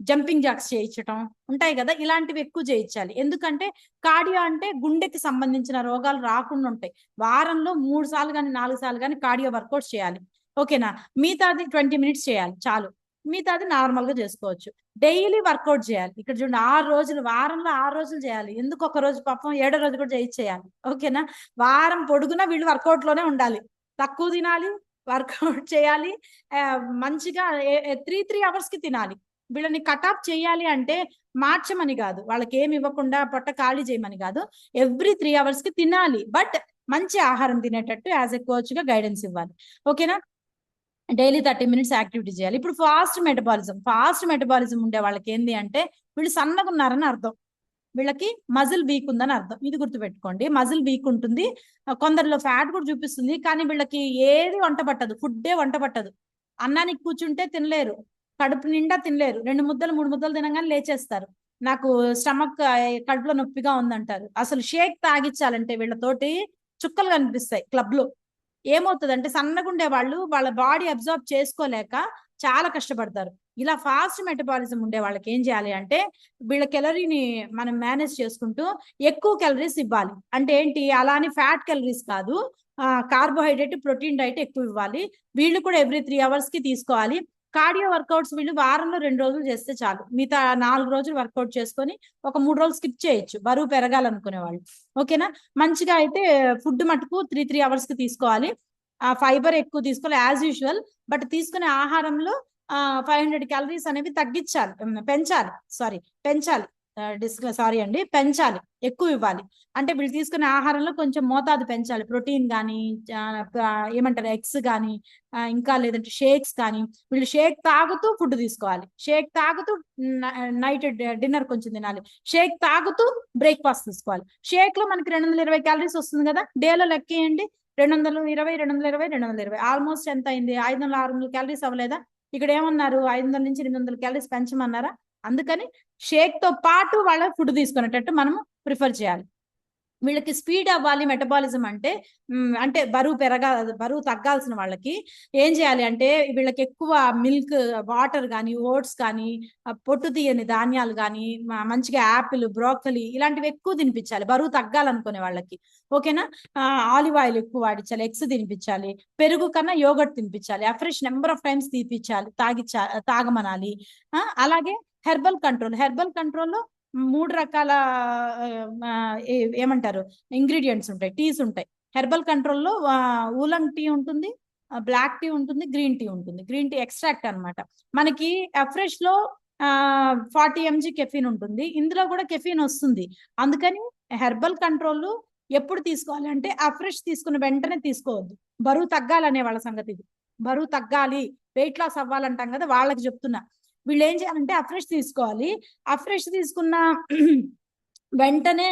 జంపింగ్ జాక్స్ చేయించడం ఉంటాయి కదా, ఇలాంటివి ఎక్కువ చేయించాలి. ఎందుకంటే కార్డియో అంటే గుండెకి సంబంధించిన రోగాలు రాకుండా ఉంటాయి. వారంలో 3 సార్లు కానీ 4 సార్లు కానీ కార్డియో వర్కౌట్ చేయాలి, ఓకేనా. మిగతాది 20 minutes చేయాలి చాలు, మిగతాది నార్మల్ గా చేసుకోవచ్చు. డైలీ వర్కౌట్ చేయాలి. ఇక్కడ చూడండి 6 రోజులు, వారంలో 6 రోజులు చేయాలి. ఎందుకు ఒక రోజు పాపం 7వ రోజు కూడా చేయాలి, ఓకేనా. వారం పొడుగునా వీళ్ళు వర్కౌట్ లోనే ఉండాలి, తక్కువ తినాలి, వర్కౌట్ చేయాలి, మంచిగా 3 hours కి తినాలి. వీళ్ళని కట్ ఆఫ్ చేయాలి అంటే మార్చమని కాదు, వాళ్ళకి ఏమి ఇవ్వకుండా పొట్ట ఖాళీ చేయమని కాదు, ఎవ్రీ 3 hours కి తినాలి, బట్ మంచి ఆహారం తినేటట్టు యాజ్ ఎ కోచ్ గా గైడెన్స్ ఇవ్వాలి, ఓకేనా. డైలీ 30 minutes యాక్టివిటీ చేయాలి. ఇప్పుడు ఫాస్ట్ మెటబాలిజం ఉండే వాళ్ళకి ఏంది అంటే వీళ్ళు సన్నగా ఉన్నారని అర్థం, వీళ్ళకి మజిల్ వీక్ ఉందని అర్థం. ఇది గుర్తుపెట్టుకోండి, మజిల్ వీక్ ఉంటుంది. కొందరిలో ఫ్యాట్ కూడా చూపిస్తుంది, కానీ వీళ్ళకి ఏది వంట పట్టదు, ఫుడ్డే వంట పట్టదు. అన్నానికి కూర్చుంటే తినలేరు, కడుపు నిండా తినలేరు, 2 ముద్దలు 3 ముద్దలు తినగానే లేచేస్తారు. నాకు స్టమక్ కడుపులో నొప్పిగా ఉందంటారు. అసలు షేక్ తాగించాలంటే వీళ్ళతోటి చుక్కలు కనిపిస్తాయి క్లబ్ లో. ఏమవుతుందంటే సన్నగుండే వాళ్ళు వాళ్ళ బాడీ అబ్జర్వ్ చేసుకోలేక చాలా కష్టపడతారు. ఇలా ఫాస్ట్ మెటబాలిజం ఉండే వాళ్ళకి ఏం చేయాలి అంటే వీళ్ళ క్యాలరీని మనం మేనేజ్ చేసుకుంటూ ఎక్కువ క్యాలరీస్ ఇవ్వాలి. అంటే ఏంటి? అలానే ఫ్యాట్ క్యాలరీస్ కాదు, కార్బోహైడ్రేట్ ప్రోటీన్ డైట్ ఎక్కువ ఇవ్వాలి. వీళ్ళు కూడా ఎవ్రీ 3 hours కి తీసుకోవాలి. కార్డియో వర్కౌట్స్ వీళ్ళు వారంలో 2 రోజులు చేస్తే చాలు, మిగతా 4 రోజులు వర్కౌట్ చేసుకొని ఒక 3 రోజులు స్కిప్ చేయొచ్చు బరువు పెరగాలనుకునే వాళ్ళు, ఓకేనా. మంచిగా అయితే ఫుడ్ మటుకు 3 hours కి తీసుకోవాలి. ఫైబర్ ఎక్కువ తీసుకోవాలి యాజ్ యూజువల్, బట్ తీసుకునే ఆహారంలో 500 క్యాలరీస్ అనేవి తగ్గించాలి, పెంచాలి, పెంచాలి, ఎక్కువ ఇవ్వాలి. అంటే వీళ్ళు తీసుకునే ఆహారంలో కొంచెం మోతాదు పెంచాలి. ప్రోటీన్ కానీ ఏమంటారు ఎగ్స్ కానీ, ఇంకా లేదంటే షేక్స్ కానీ. వీళ్ళు షేక్ తాగుతూ ఫుడ్ తీసుకోవాలి, షేక్ తాగుతూ నైట్ డిన్నర్ కొంచెం తినాలి, షేక్ తాగుతూ బ్రేక్ఫాస్ట్ తీసుకోవాలి. షేక్ లో మనకి 220 క్యాలరీస్ వస్తుంది కదా, డేలో లెక్కేయండి, 220 ఆల్మోస్ట్ ఎంత అయింది? 500-600 క్యాలరీస్ అవ్వలేదా? ఇక్కడ ఏమన్నారు? 500 నుంచి 800 క్యాలరీస్ పెంచమన్నారా? అందుకని షేక్ తో పాటు వాళ్ళ ఫుడ్ తీసుకునేటట్టు మనం ప్రిఫర్ చేయాలి. వీళ్ళకి స్పీడ్ అవ్వాలి మెటబాలిజం అంటే బరువు తగ్గాల్సిన వాళ్ళకి ఏం చేయాలి అంటే వీళ్ళకి ఎక్కువ మిల్క్, వాటర్ కానీ, ఓట్స్ కానీ, పొట్టు తీయని ధాన్యాలు కానీ, మంచిగా యాపిల్, బ్రోకలీ ఇలాంటివి ఎక్కువ తినిపించాలి బరువు తగ్గాలనుకునే వాళ్ళకి, ఓకేనా. ఆలివ్ ఆయిల్ ఎక్కువ వాడించాలి, ఎగ్స్ తినిపించాలి, పెరుగు కన్నా యోగర్ట్ తినిపించాలి, ఫ్రెష్ నెంబర్ ఆఫ్ టైమ్స్ తీపిచ్చాలి, తాగమనాలి. అలాగే హెర్బల్ కంట్రోల్లో 3 రకాల ఏమంటారు ఇంగ్రీడియంట్స్ ఉంటాయి, టీస్ ఉంటాయి. హెర్బల్ కంట్రోల్లో ఊలంగ్ టీ ఉంటుంది, బ్లాక్ టీ ఉంటుంది, గ్రీన్ టీ ఉంటుంది. గ్రీన్ టీ ఎక్స్ట్రాక్ట్ అన్నమాట. మనకి ఫ్రెష్ లో 40 mg కెఫీన్ ఉంటుంది, ఇందులో కూడా కెఫీన్ వస్తుంది. అందుకని హెర్బల్ కంట్రోల్ ఎప్పుడు తీసుకోవాలి అంటే ఫ్రెష్ తీసుకున్న వెంటనే తీసుకోవద్దు. బరువు తగ్గాలనే వాళ్ళ సంగతి ఇది. బరువు తగ్గాలి, వెయిట్ లాస్ అవ్వాలంటాం కదా, వాళ్ళకి చెప్తున్నా. వీళ్ళు ఏం చేయాలంటే ఫ్రెష్ తీసుకోవాలి. ఫ్రెష్ తీసుకున్న వెంటనే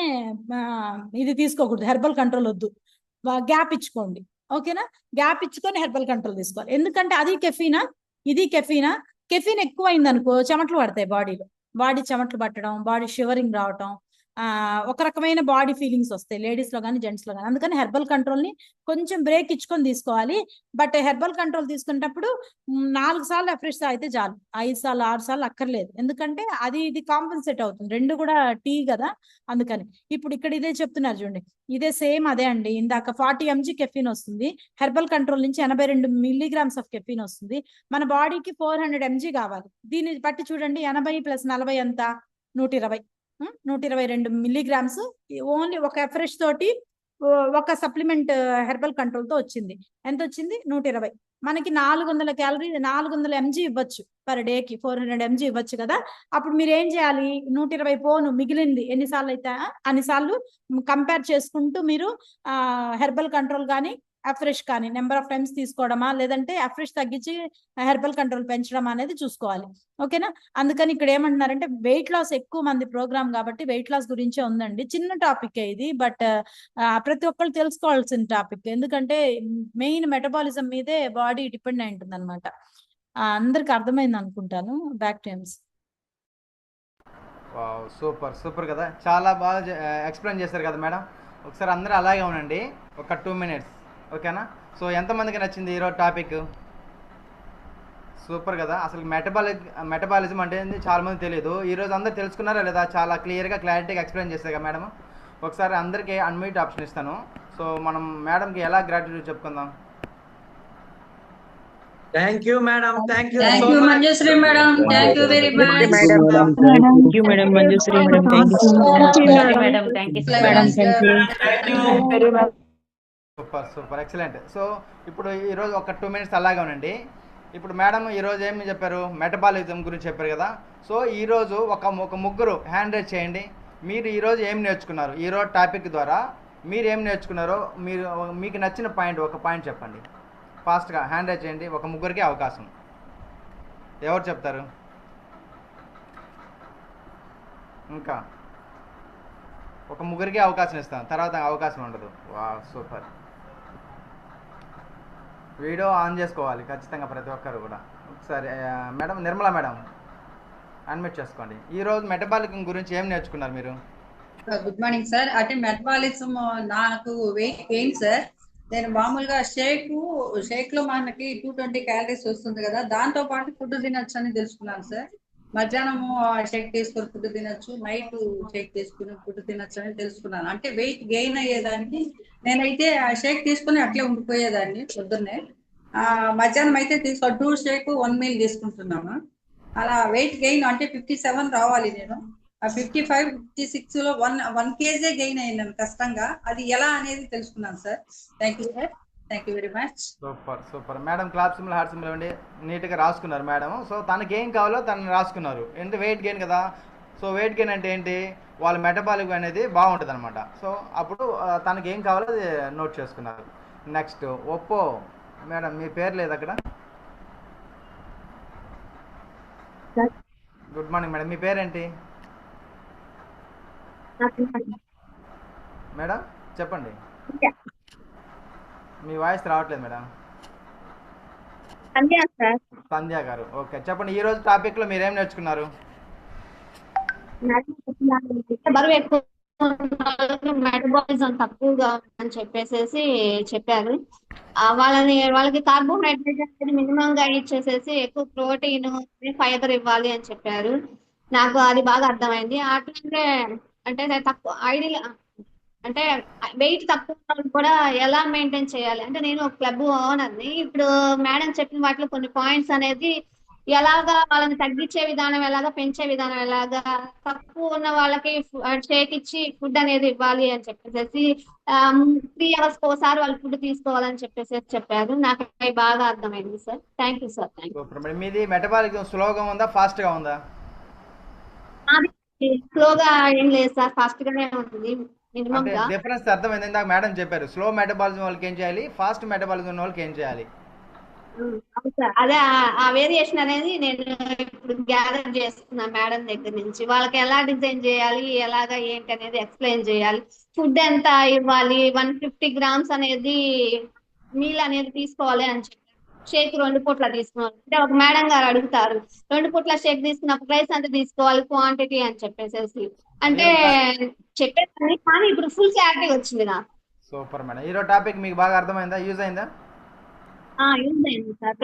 ఇది తీసుకోకూడదు, హెర్బల్ కంట్రోల్ వద్దు, గ్యాప్ ఇచ్చుకోండి. ఓకేనా? గ్యాప్ ఇచ్చుకొని హెర్బల్ కంట్రోల్ తీసుకోవాలి. ఎందుకంటే అది కెఫీనా, ఇది కెఫీనా. కెఫీన్ ఎక్కువ అయింది అనుకో చెమటలు పడతాయి బాడీలో, బాడీ చెమటలు పట్టడం, బాడీ షివరింగ్ రావటం, ఒక రకమైన బాడీ ఫీలింగ్స్ వస్తాయి లేడీస్ లో కానీ జెంట్స్ లో కానీ. అందుకని హెర్బల్ కంట్రోల్ ని కొంచెం బ్రేక్ ఇచ్చుకొని తీసుకోవాలి. బట్ హెర్బల్ కంట్రోల్ తీసుకునేటప్పుడు 4 సార్లు ఎఫ్రెష్ తాగితే చాలు, 5 సార్లు 6 సార్లు అక్కర్లేదు. ఎందుకంటే అది ఇది కాంపన్సేట్ అవుతుంది, రెండు కూడా టీ కదా. అందుకని ఇప్పుడు ఇక్కడ ఇదే చెప్తున్నారు చూడండి, ఇదే సేమ్ అదే అండి. ఇందాక 40 mg కెఫీన్ వస్తుంది, హెర్బల్ కంట్రోల్ నుంచి 82 మిల్లీగ్రామ్స్ ఆఫ్ కెఫీన్ వస్తుంది. మన బాడీకి 400 mg కావాలి. దీన్ని బట్టి చూడండి, 80 + 40 ఎంత? 120. 122 మిల్లీగ్రామ్స్ ఓన్లీ ఒక ఫ్రెష్ తోటి, ఒక సప్లిమెంట్ హెర్బల్ కంట్రోల్ తో వచ్చింది. ఎంత వచ్చింది? 120. మనకి 400 క్యాలరీ, 400 mg ఇవ్వచ్చు పర్ డేకి, 400 mg ఇవ్వచ్చు కదా. అప్పుడు మీరు ఏం చేయాలి? 120 పోను మిగిలింది ఎన్నిసార్లు అయితే అన్నిసార్లు కంపేర్ చేసుకుంటూ మీరు హెర్బల్ కంట్రోల్ కానీ అఫ్రెష్ కానీ నెంబర్ ఆఫ్ టైమ్స్ తీసుకోవడమా, లేదంటే అఫ్రెష్ తగ్గించి హెర్బల్ కంట్రోల్ పెంచడం అనేది చూసుకోవాలి. ఓకేనా? అందుకని ఇక్కడ ఏమంటున్నారంటే వెయిట్ లాస్ ఎక్కువ మంది ప్రోగ్రామ్ కాబట్టి వెయిట్ లాస్ గురించే ఉందండి. చిన్న టాపిక్ ఇది, బట్ ప్రతి ఒక్కరు తెలుసుకోవాల్సిన టాపిక్. ఎందుకంటే మెయిన్ మెటబాలిజం మీదే బాడీ డిపెండ్ అయి ఉంటుంది అనమాట. అందరికి అర్థమైంది అనుకుంటాను. Back times. సూపర్ సూపర్ కదా, చాలా బాగా ఎక్స్ప్లెయిన్ చేశారు కదా మేడం. ఒకసారి అందరూ అలాగే ఉండండి, ఒక 2 minutes, ఓకేనా? సో ఎంతమందికి నచ్చింది ఈరోజు టాపిక్? సూపర్ కదా. అసలు మెటబాలిజం అంటే చాలా మంది తెలియదు. ఈరోజు అందరూ తెలుసుకున్నారా లేదా? చాలా క్లియర్గా క్లారిటీగా ఎక్స్ప్లెయిన్ చేశారు కదా మేడం. ఒకసారి అందరికీ అన్మ్యూట్ ఆప్షన్ ఇస్తాను. సో మనం మేడంకి ఎలా గ్రాటిట్యూడ్ చెప్పుకుందాం. Thank you, madam. Thank you Thank so you, much. Manjushree madam. Thank you very much. Thank you, Madam Manjushree madam. Thank you so much, Madam. Thank you, madam. Thank you. Thank you. very much. Super super excellent. So ఇప్పుడు ఈరోజు ఒక 2 minutes అలాగే ఉండండి. ఇప్పుడు madam ఈరోజు ఏమి చెప్పారు? Metabolism గురించి చెప్పారు కదా. సో ఈరోజు ఒక ముగ్గురు హ్యాండ్ రైజ్ చేయండి. మీరు ఈరోజు ఏం నేర్చుకున్నారు? ఈరోజు టాపిక్ ద్వారా మీరు ఏం నేర్చుకున్నారో మీకు నచ్చిన ఒక పాయింట్ చెప్పండి. ఫాస్ట్గా హ్యాండ్ రైజ్ చేయండి. ఒక ముగ్గురికి అవకాశం. ఎవరు చెప్తారు? ఇంకా ఒక ముగ్గురికి అవకాశం ఇస్తాను, తర్వాత అవకాశం ఉండదు. వా సూపర్. వీడియో ఆన్ చేసుకోవాలి ఖచ్చితంగా ప్రతి ఒక్కరు కూడా. ఒకసారి మేడం నిర్మలా మేడం అన్మ్యూట్ చేసుకోండి. ఈరోజు మెటబాలిజం గురించి ఏం నేర్చుకున్నారు మీరు? Good morning sir. అంటే మెటబాలిజం నాకు వెయిట్ గెయిన్ సార్. నేను మామూలుగా షేక్ లో మనకి 220 క్యాలరీస్ వస్తుంది కదా, దాంతో పాటు ఫుడ్ తినొచ్చు అని తెలుసుకున్నాను సార్. మధ్యాహ్నము షేక్ తీసుకొని ఫుడ్ తినొచ్చు, నైట్ షేక్ తీసుకుని ఫుడ్ తినొచ్చు అని తెలుసుకున్నాను. అంటే వెయిట్ గెయిన్ అయ్యేదాన్ని. నేనైతే ఆ షేక్ తీసుకుని అట్లే ఉండిపోయేదాన్ని పొద్దున్నే. మధ్యాహ్నం అయితే 2 షేక్ 1 మీల్ తీసుకుంటున్నాను. అలా వెయిట్ గెయిన్ అంటే 57 రావాలి. నేను 55, 56 లో 1 kg గెయిన్ అయ్యాను కష్టంగా. అది ఎలా అనేది తెలుసుకున్నాను sir. Thank you sir. Thank you very much. Super super madam. Clap symbol heart symbol ఇవ్వండి. నీట్గా రాసుకున్నారు మేడం. సో తనకి ఏం కావాలో తనని రాసుకున్నారు. ఎందుకంటే వెయిట్ గెయిన్ కదా. సో వెయిట్ గెయిన్ అంటే ఏంటి? వాళ్ళ మెటబాలిక్ అనేది బాగుంటుంది అనమాట. సో అప్పుడు తనకి ఏం కావాలో అది నోట్ చేసుకున్నారు. నెక్స్ట్ ఒప్పో మేడం, మీ పేరు లేదు అక్కడ. గుడ్ మార్నింగ్ మేడం, మీ పేరేంటి మేడం? చెప్పండి. మీ వాయిస్ రావట్లేదు మేడం. సంధ్య గారు, ఓకే చెప్పండి. ఈ రోజు టాపిక్ లో మీరేం నేర్చుకున్నారు? బరువు ఎక్కువ మెటబాలిజం తక్కువగా అని చెప్పేసి చెప్పారు. వాళ్ళకి కార్బోహైడ్రేట్ అనేది మినిమం గా ఇచ్చేసేసి ఎక్కువ ప్రోటీన్ ఫైబర్ ఇవ్వాలి అని చెప్పారు. నాకు అది బాగా అర్థమైంది. అట్లనే అంటే తక్కువ ఐడియల్ అంటే వెయిట్ తక్కువ కూడా ఎలా మెయింటైన్ చేయాలి అంటే, నేను ఒక క్లబ్ ఓనర్ని. ఇప్పుడు మేడం చెప్పిన వాటిలో కొన్ని పాయింట్స్ అనేది ఎలాగా వాళ్ళని తగ్గించే విధానం ఎలాగా, పెంచే విధానం ఎలాగా, తక్కువ ఉన్న వాళ్ళకి షేక్ ఇచ్చి ఫుడ్ అనేది ఇవ్వాలి అని చెప్పేసి 3 hours ఒకసారి వాళ్ళు ఫుడ్ తీసుకోవాలని చెప్పేసి చెప్పారు. నాకు అవి బాగా అర్థమైంది సార్. Thank you sir. మీది మెటబాలిజం స్లోగా ఉందా, ఫాస్ట్ గా ఉందా? స్లోగా ఏం లేదు సార్, ఫాస్ట్ గానే ఉంటుంది. అంటే డిఫరెన్స్ అర్థమైంది. ఇందాక మేడం చెప్పారు స్లో మెటబాలిజం వాళ్ళకి ఏం చేయాలి, ఫాస్ట్ మెటబాలిజం వాళ్ళకి ఏం చేయాలి. అవును సార్. అదే ఆ వేరియేషన్ అనేది నేను ఇప్పుడు గ్యాదర్ చేసుకున్నా మేడం దగ్గర నుంచి. వాళ్ళకి ఎలా డిజైన్ చేయాలి, ఎలాగా ఏంటి అనేది ఎక్స్ప్లెయిన్ చేయాలి. ఫుడ్ ఎంత ఇవ్వాలి, 150 గ్రామ్స్ అనేది మీల్ అనేది తీసుకోవాలి అని చెప్పారు. షేక్ 2 పూట్ల తీసుకోవాలి. అంటే ఒక మేడం గారు అడుగుతారు, 2 పూట్ల షేక్ తీసుకున్నప్పుడు రైస్ ఎంత తీసుకోవాలి క్వాంటిటీ అని చెప్పేసేసి. అంటే ఈరోజు చెప్పేదాన్ని, కానీ ఇప్పుడు ఫుల్ క్లారిటీ వచ్చింది నాకు. Super madam. ఈరోజు టాపిక్ మీకు బాగా అర్థమైందా, యూజ్ అయిందా? యూజ్ అయింది సార్.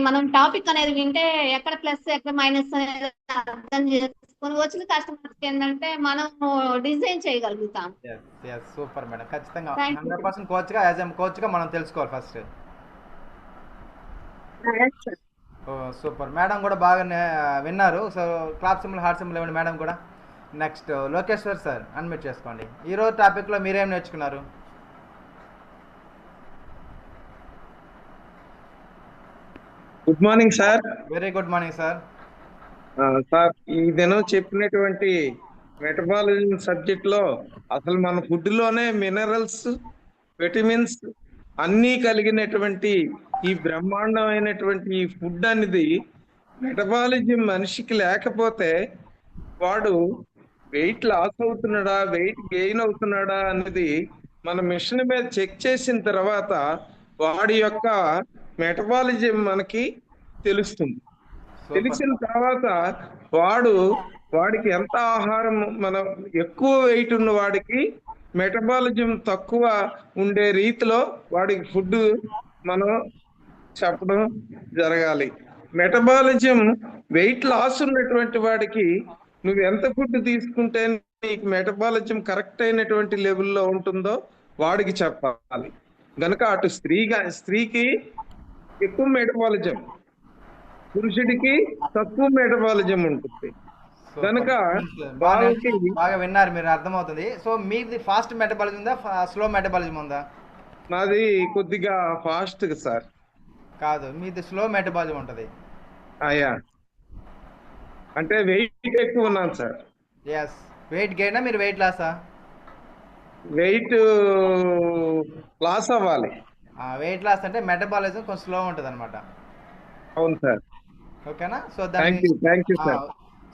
మనం టాపిక్ అనేది వింటే ఎక్కడ ప్లస్ ఎక్కడ మైనస్ అనేది అర్థం చేసుకొని వచ్చిన కస్టమర్స్ ఏంటంటే మనం డిజైన్ చేయగలుగుతాం. Super madam. ఖచ్చితంగా థ్యాంక్ యూ 100% కోచ్గా, యాజ్ ఎ కోచ్గా మనం తెలుసుకోవాలి ఫస్ట్. సార్. సూపర్. మేడం కూడా బాగా విన్నారు. So clap symbol, heart symbol ఇవ్వండి మేడం కూడా. నెక్స్ట్ లోకేశ్వర్ సార్, అన్మ్యూట్ చేసుకోండి. ఈరోజు టాపిక్లో మీరేం నేర్చుకున్నారు? Good morning sir. Very good morning sir. Sir, ఈ దినం చెప్పినటువంటి మెటబాలిజం సబ్జెక్ట్ లో అసలు మన ఫుడ్ లోనే మినరల్స్, విటమిన్స్ అన్నీ కలిగినటువంటి ఈ బ్రహ్మాండమైనటువంటి ఈ ఫుడ్ అనేది మెటబాలిజం మనిషికి లేకపోతే వాడు వెయిట్ లాస్ అవుతున్నాడా, వెయిట్ గెయిన్ అవుతున్నాడా అనేది మన మిషన్ మీద చెక్ చేసిన తర్వాత వాడి యొక్క మెటబాలిజం మనకి తెలుస్తుంది. తెలిసిన తర్వాత వాడికి ఎంత ఆహారం, మనం ఎక్కువ వెయిట్ ఉన్న వాడికి మెటబాలిజం తక్కువ ఉండే రీతిలో వాడికి ఫుడ్ మనం చెప్పడం జరగాలి. మెటబాలిజం వెయిట్ లాస్ ఉన్నటువంటి వాడికి నువ్వు ఎంత ఫుడ్ తీసుకుంటే నీకు మెటబాలిజం కరెక్ట్ అయినటువంటి లెవెల్లో ఉంటుందో వాడికి చెప్పాలి. గనక అటు స్త్రీకి ఎక్కువ మెటబాలిజం, పురుషుడికి తక్కువ మెటబాలిజం ఉంటుంది. కనుక వాళ్ళకి బాగా విన్నారు మీరు, అర్థమవుతుంది. సో మీది ఫాస్ట్ మెటబాలిజం ఉందా, స్లో మెటబాలిజం ఉందా? నాది కొద్దిగా ఫాస్ట్ సార్. కాదు, మీది స్లో మెటబాలిజం ఉంటుంది. అయ్యా, అంటే వెయిట్ ఎక్కువ ఉన్నాను సార్. ఎస్. వెయిట్ గెయినా, మీరు వెయిట్ లాసా? వెయిట్ లాస్ అవ్వాలి. వెయిట్ లాస్ అంటే మెటబాలిజం కొంచెం స్లో ఉంటుంది అనమాట. అవును సార్. ఓకేనా? So thank you sir.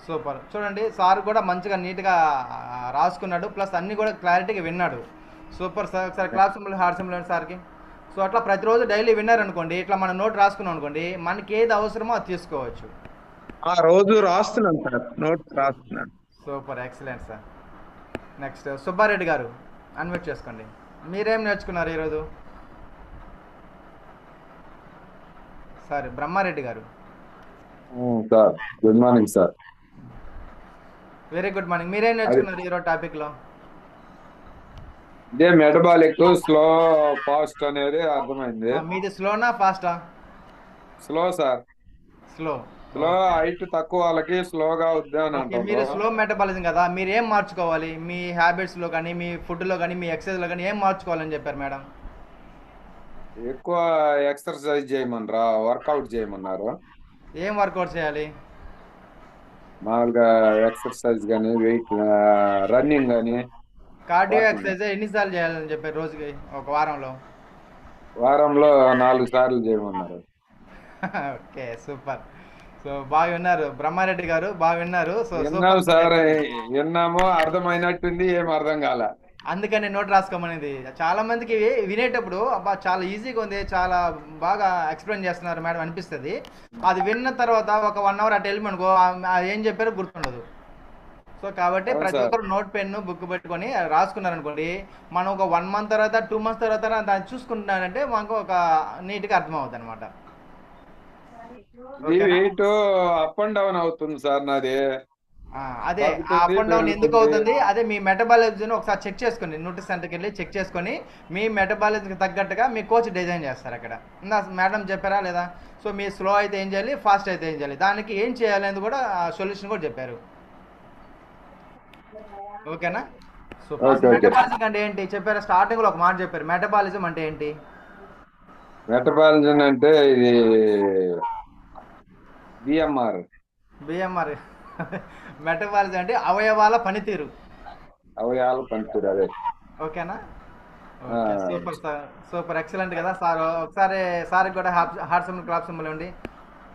Super. చూడండి, సార్ కూడా మంచిగా నీట్గా రాసుకున్నాడు, ప్లస్ అన్ని కూడా క్లారిటీగా విన్నాడు. Super sir. ఒకసారి క్లాస్ సింబల్, హార్ట్ సింబల్ అండి సార్కి. సో అట్లా ప్రతిరోజు డైలీ విన్నారనుకోండి, ఇట్లా మనం నోట్ రాసుకున్నాం అనుకోండి, మనకి ఏది అవసరమో అది తీసుకోవచ్చు. ఆ రోజు రాస్తున్నాను సార్, నోట్స్ రాస్తున్నాను. Super, excellent sir. Next Subbareddy గారు, అన్మ్యూట్ చేసుకోండి. మీరేం నేర్చుకున్నారు ఈరోజు? సార్ బ్రహ్మారెడ్డి గారు. Sir good morning sir. Very good morning. మీరేం నేర్చుకున్నారు ఈరోజు టాపిక్లో? ఇదే మెటబాలిక్ స్లో ఫాస్ట్ అనేది అర్థమైంది. మీది స్లోనా ఫాస్టా? Slow sir. స్లో. హైట్ తక్కువ వాళ్ళకి స్లోగా అవుద్ది అని మీరు అంటారు. స్లో మెటబాలిజం కదా, మీరు ఏం మార్చుకోవాలి మీ హ్యాబిట్స్లో కానీ, మీ ఫుడ్లో కానీ, మీ ఎక్సర్సైజ్లో కానీ ఏం మార్చుకోవాలని చెప్పారు మేడం? ఎక్కువ ఎక్సర్సైజ్ చేయమన్నారా, వర్కౌట్ చేయమన్నారు. ఏం వర్కౌట్ చేయాలి? మామూలుగా ఎక్సర్సైజ్ కానీ, వెయిట్ రన్నింగ్ కానీ. కార్డియో ఎక్సర్సైజ్ ఎన్నిసార్లు చేయాలని చెప్పారు రోజుకి, ఒక వారంలో? వారంలో 4 సార్లు చేయమన్నారు. Okay, super. సో బాగా విన్నారు బ్రహ్మారెడ్డి గారు, బాగా విన్నారు. సో విన్నాం సార్, విన్నాము, అర్థమైనట్టుంది, ఏం అర్థం కాలే. అందుకని నోట్ రాసుకోమనేది. చాలా మందికి వినేటప్పుడు అబ్బా చాలా ఈజీగా ఉంది, చాలా బాగా ఎక్స్ప్లెయిన్ చేస్తున్నారు మేడం అనిపిస్తుంది. అది విన్న తర్వాత ఒక 1 అవర్ అటు వెళ్ళమనుకో, అది ఏం చెప్పారో గుర్తుండదు. సో కాబట్టి ప్రతి ఒక్కరు నోట్ పెన్ను బుక్ పెట్టుకొని రాసుకున్నారనుకోండి, మనం ఒక 1 మంత్ తర్వాత, 2 మంత్స్ తర్వాత దాన్ని చూసుకుంటున్నారంటే మనకు ఒక నీట్గా అర్థమవుతుంది అనమాట. వెయిట్ అప్ అండ్ డౌన్ అవుతుంది సార్ నాది. అదే అప్ అండ్ డౌన్ ఎందుకు అవుతుంది, అదే మీ మెటబాలిజం ఒకసారి చెక్ చేసుకోండి. న్యూట్రిషన్ సెంటర్కి వెళ్ళి చెక్ చేసుకొని మీ మెటబాలిజంకి తగ్గట్టుగా మీ కోచ్ డిజైన్ చేస్తారు అక్కడ. మేడం చెప్పారా లేదా? సో మీ స్లో అయితే ఏం చేయాలి, ఫాస్ట్ అయితే ఏం చేయాలి, దానికి ఏం చేయాలి అనేది కూడా సొల్యూషన్ కూడా చెప్పారు. ఓకేనా? సో మెటబాలిజం అంటే ఏంటి చెప్పారా? స్టార్టింగ్ లో ఒక మాట చెప్పారు, మెటబాలిజం అంటే ఏంటి? మెటబాలిజం అంటే ఇది బిఎంఆర్. మెటబాలిజం అంటే అవయవాల పనితీరు. అవయవాల పనితీరు, అదే. ఓకేనా? Okay, super sir, super excellent కదా సార్. ఒకసారి సార్కి కూడా హార్ట్ సింబల్ క్లాప్ సింబల్ ఉండి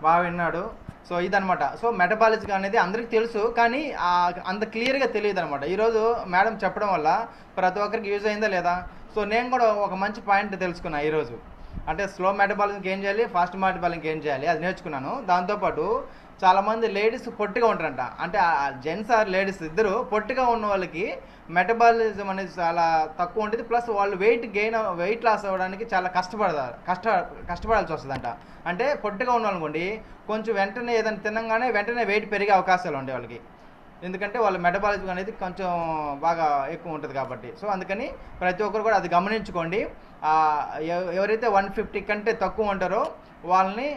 బాగా విన్నాడు. సో ఇదనమాట. సో మెటబాలిజం అనేది అందరికీ తెలుసు, కానీ అంత క్లియర్గా తెలియదు అనమాట. ఈరోజు మేడం చెప్పడం వల్ల ప్రతి ఒక్కరికి యూజ్ అయిందా లేదా. సో నేను కూడా ఒక మంచి పాయింట్ తెలుసుకున్నా ఈరోజు. అంటే స్లో మెటబాలిజంకి ఏం చేయాలి, ఫాస్ట్ మెటబాలిజంకి ఏం చేయాలి, అది నేర్చుకున్నాను. దాంతోపాటు చాలామంది లేడీస్ పొట్టిగా ఉంటారంట. అంటే జెంట్స్ ఆర్ లేడీస్ ఇద్దరు పొట్టిగా ఉన్న వాళ్ళకి మెటబాలిజం అనేది చాలా తక్కువ ఉంటుంది. ప్లస్ వాళ్ళు వెయిట్ లాస్ అవ్వడానికి చాలా కష్టపడాల్సి వస్తుందంట. అంటే పొట్టిగా ఉన్నారనుకోండి, కొంచెం వెంటనే ఏదైనా తినంగానే వెంటనే వెయిట్ పెరిగే అవకాశాలు ఉంటాయి వాళ్ళకి. ఎందుకంటే వాళ్ళ మెటబాలిజం అనేది కొంచెం బాగా ఎక్కువ ఉంటుంది కాబట్టి. సో అందుకని ప్రతి ఒక్కరు కూడా అది గమనించుకోండి. ఎవరైతే 150 కంటే తక్కువ ఉంటారో వాళ్ళని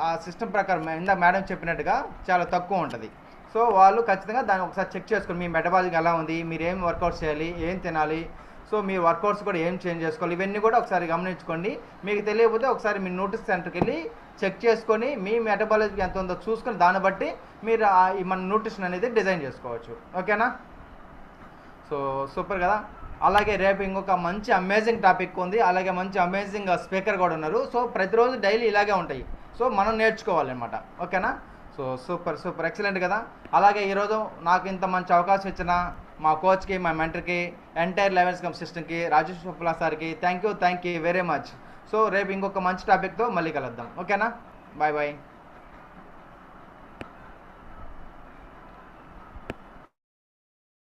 ఆ సిస్టమ్ ప్రకారం ఇందాక మేడం చెప్పినట్టుగా చాలా తక్కువ ఉంటుంది. సో వాళ్ళు ఖచ్చితంగా దాన్ని ఒకసారి చెక్ చేసుకోండి, మీ మెటబాలిజం ఎలా ఉంది, మీరు ఏం వర్కౌట్స్ చేయాలి, ఏం తినాలి, సో మీ వర్కౌట్స్ కూడా ఏం చేంజ్ చేసుకోవాలి, ఇవన్నీ కూడా ఒకసారి గమనించుకోండి. మీకు తెలియకపోతే ఒకసారి మీ నోటీస్ సెంటర్కి వెళ్ళి చెక్ చేసుకొని మీ మెటబాలిజం ఎంత ఉందో చూసుకొని దాన్ని బట్టి మీరు మన న్యూట్రిషన్ అనేది డిజైన్ చేసుకోవచ్చు. ఓకేనా? సో సూపర్ కదా. అలాగే రేపు ఇంకొక మంచి అమేజింగ్ టాపిక్ ఉంది, అలాగే మంచి అమేజింగ్ స్పీకర్ కూడా ఉన్నారు. సో ప్రతిరోజు డైలీ ఇలాగే ఉంటాయి. సో మనం నేర్చుకోవాలన్నమాట. ఓకేనా? సో సూపర్ ఎక్సలెంట్ కదా. అలాగే ఈరోజు నాకు ఇంత మంచి అవకాశం ఇచ్చిన మా కోచ్కి, మా మెంటర్కి, ఎంటైర్ 11th Scrum సిస్టమ్కి, రాజేష్ శుక్లా సార్కి thank you very much. So రేపు ఇంకొక మంచి టాపిక్తో మళ్ళీ కలుద్దాం. ఓకేనా? బాయ్.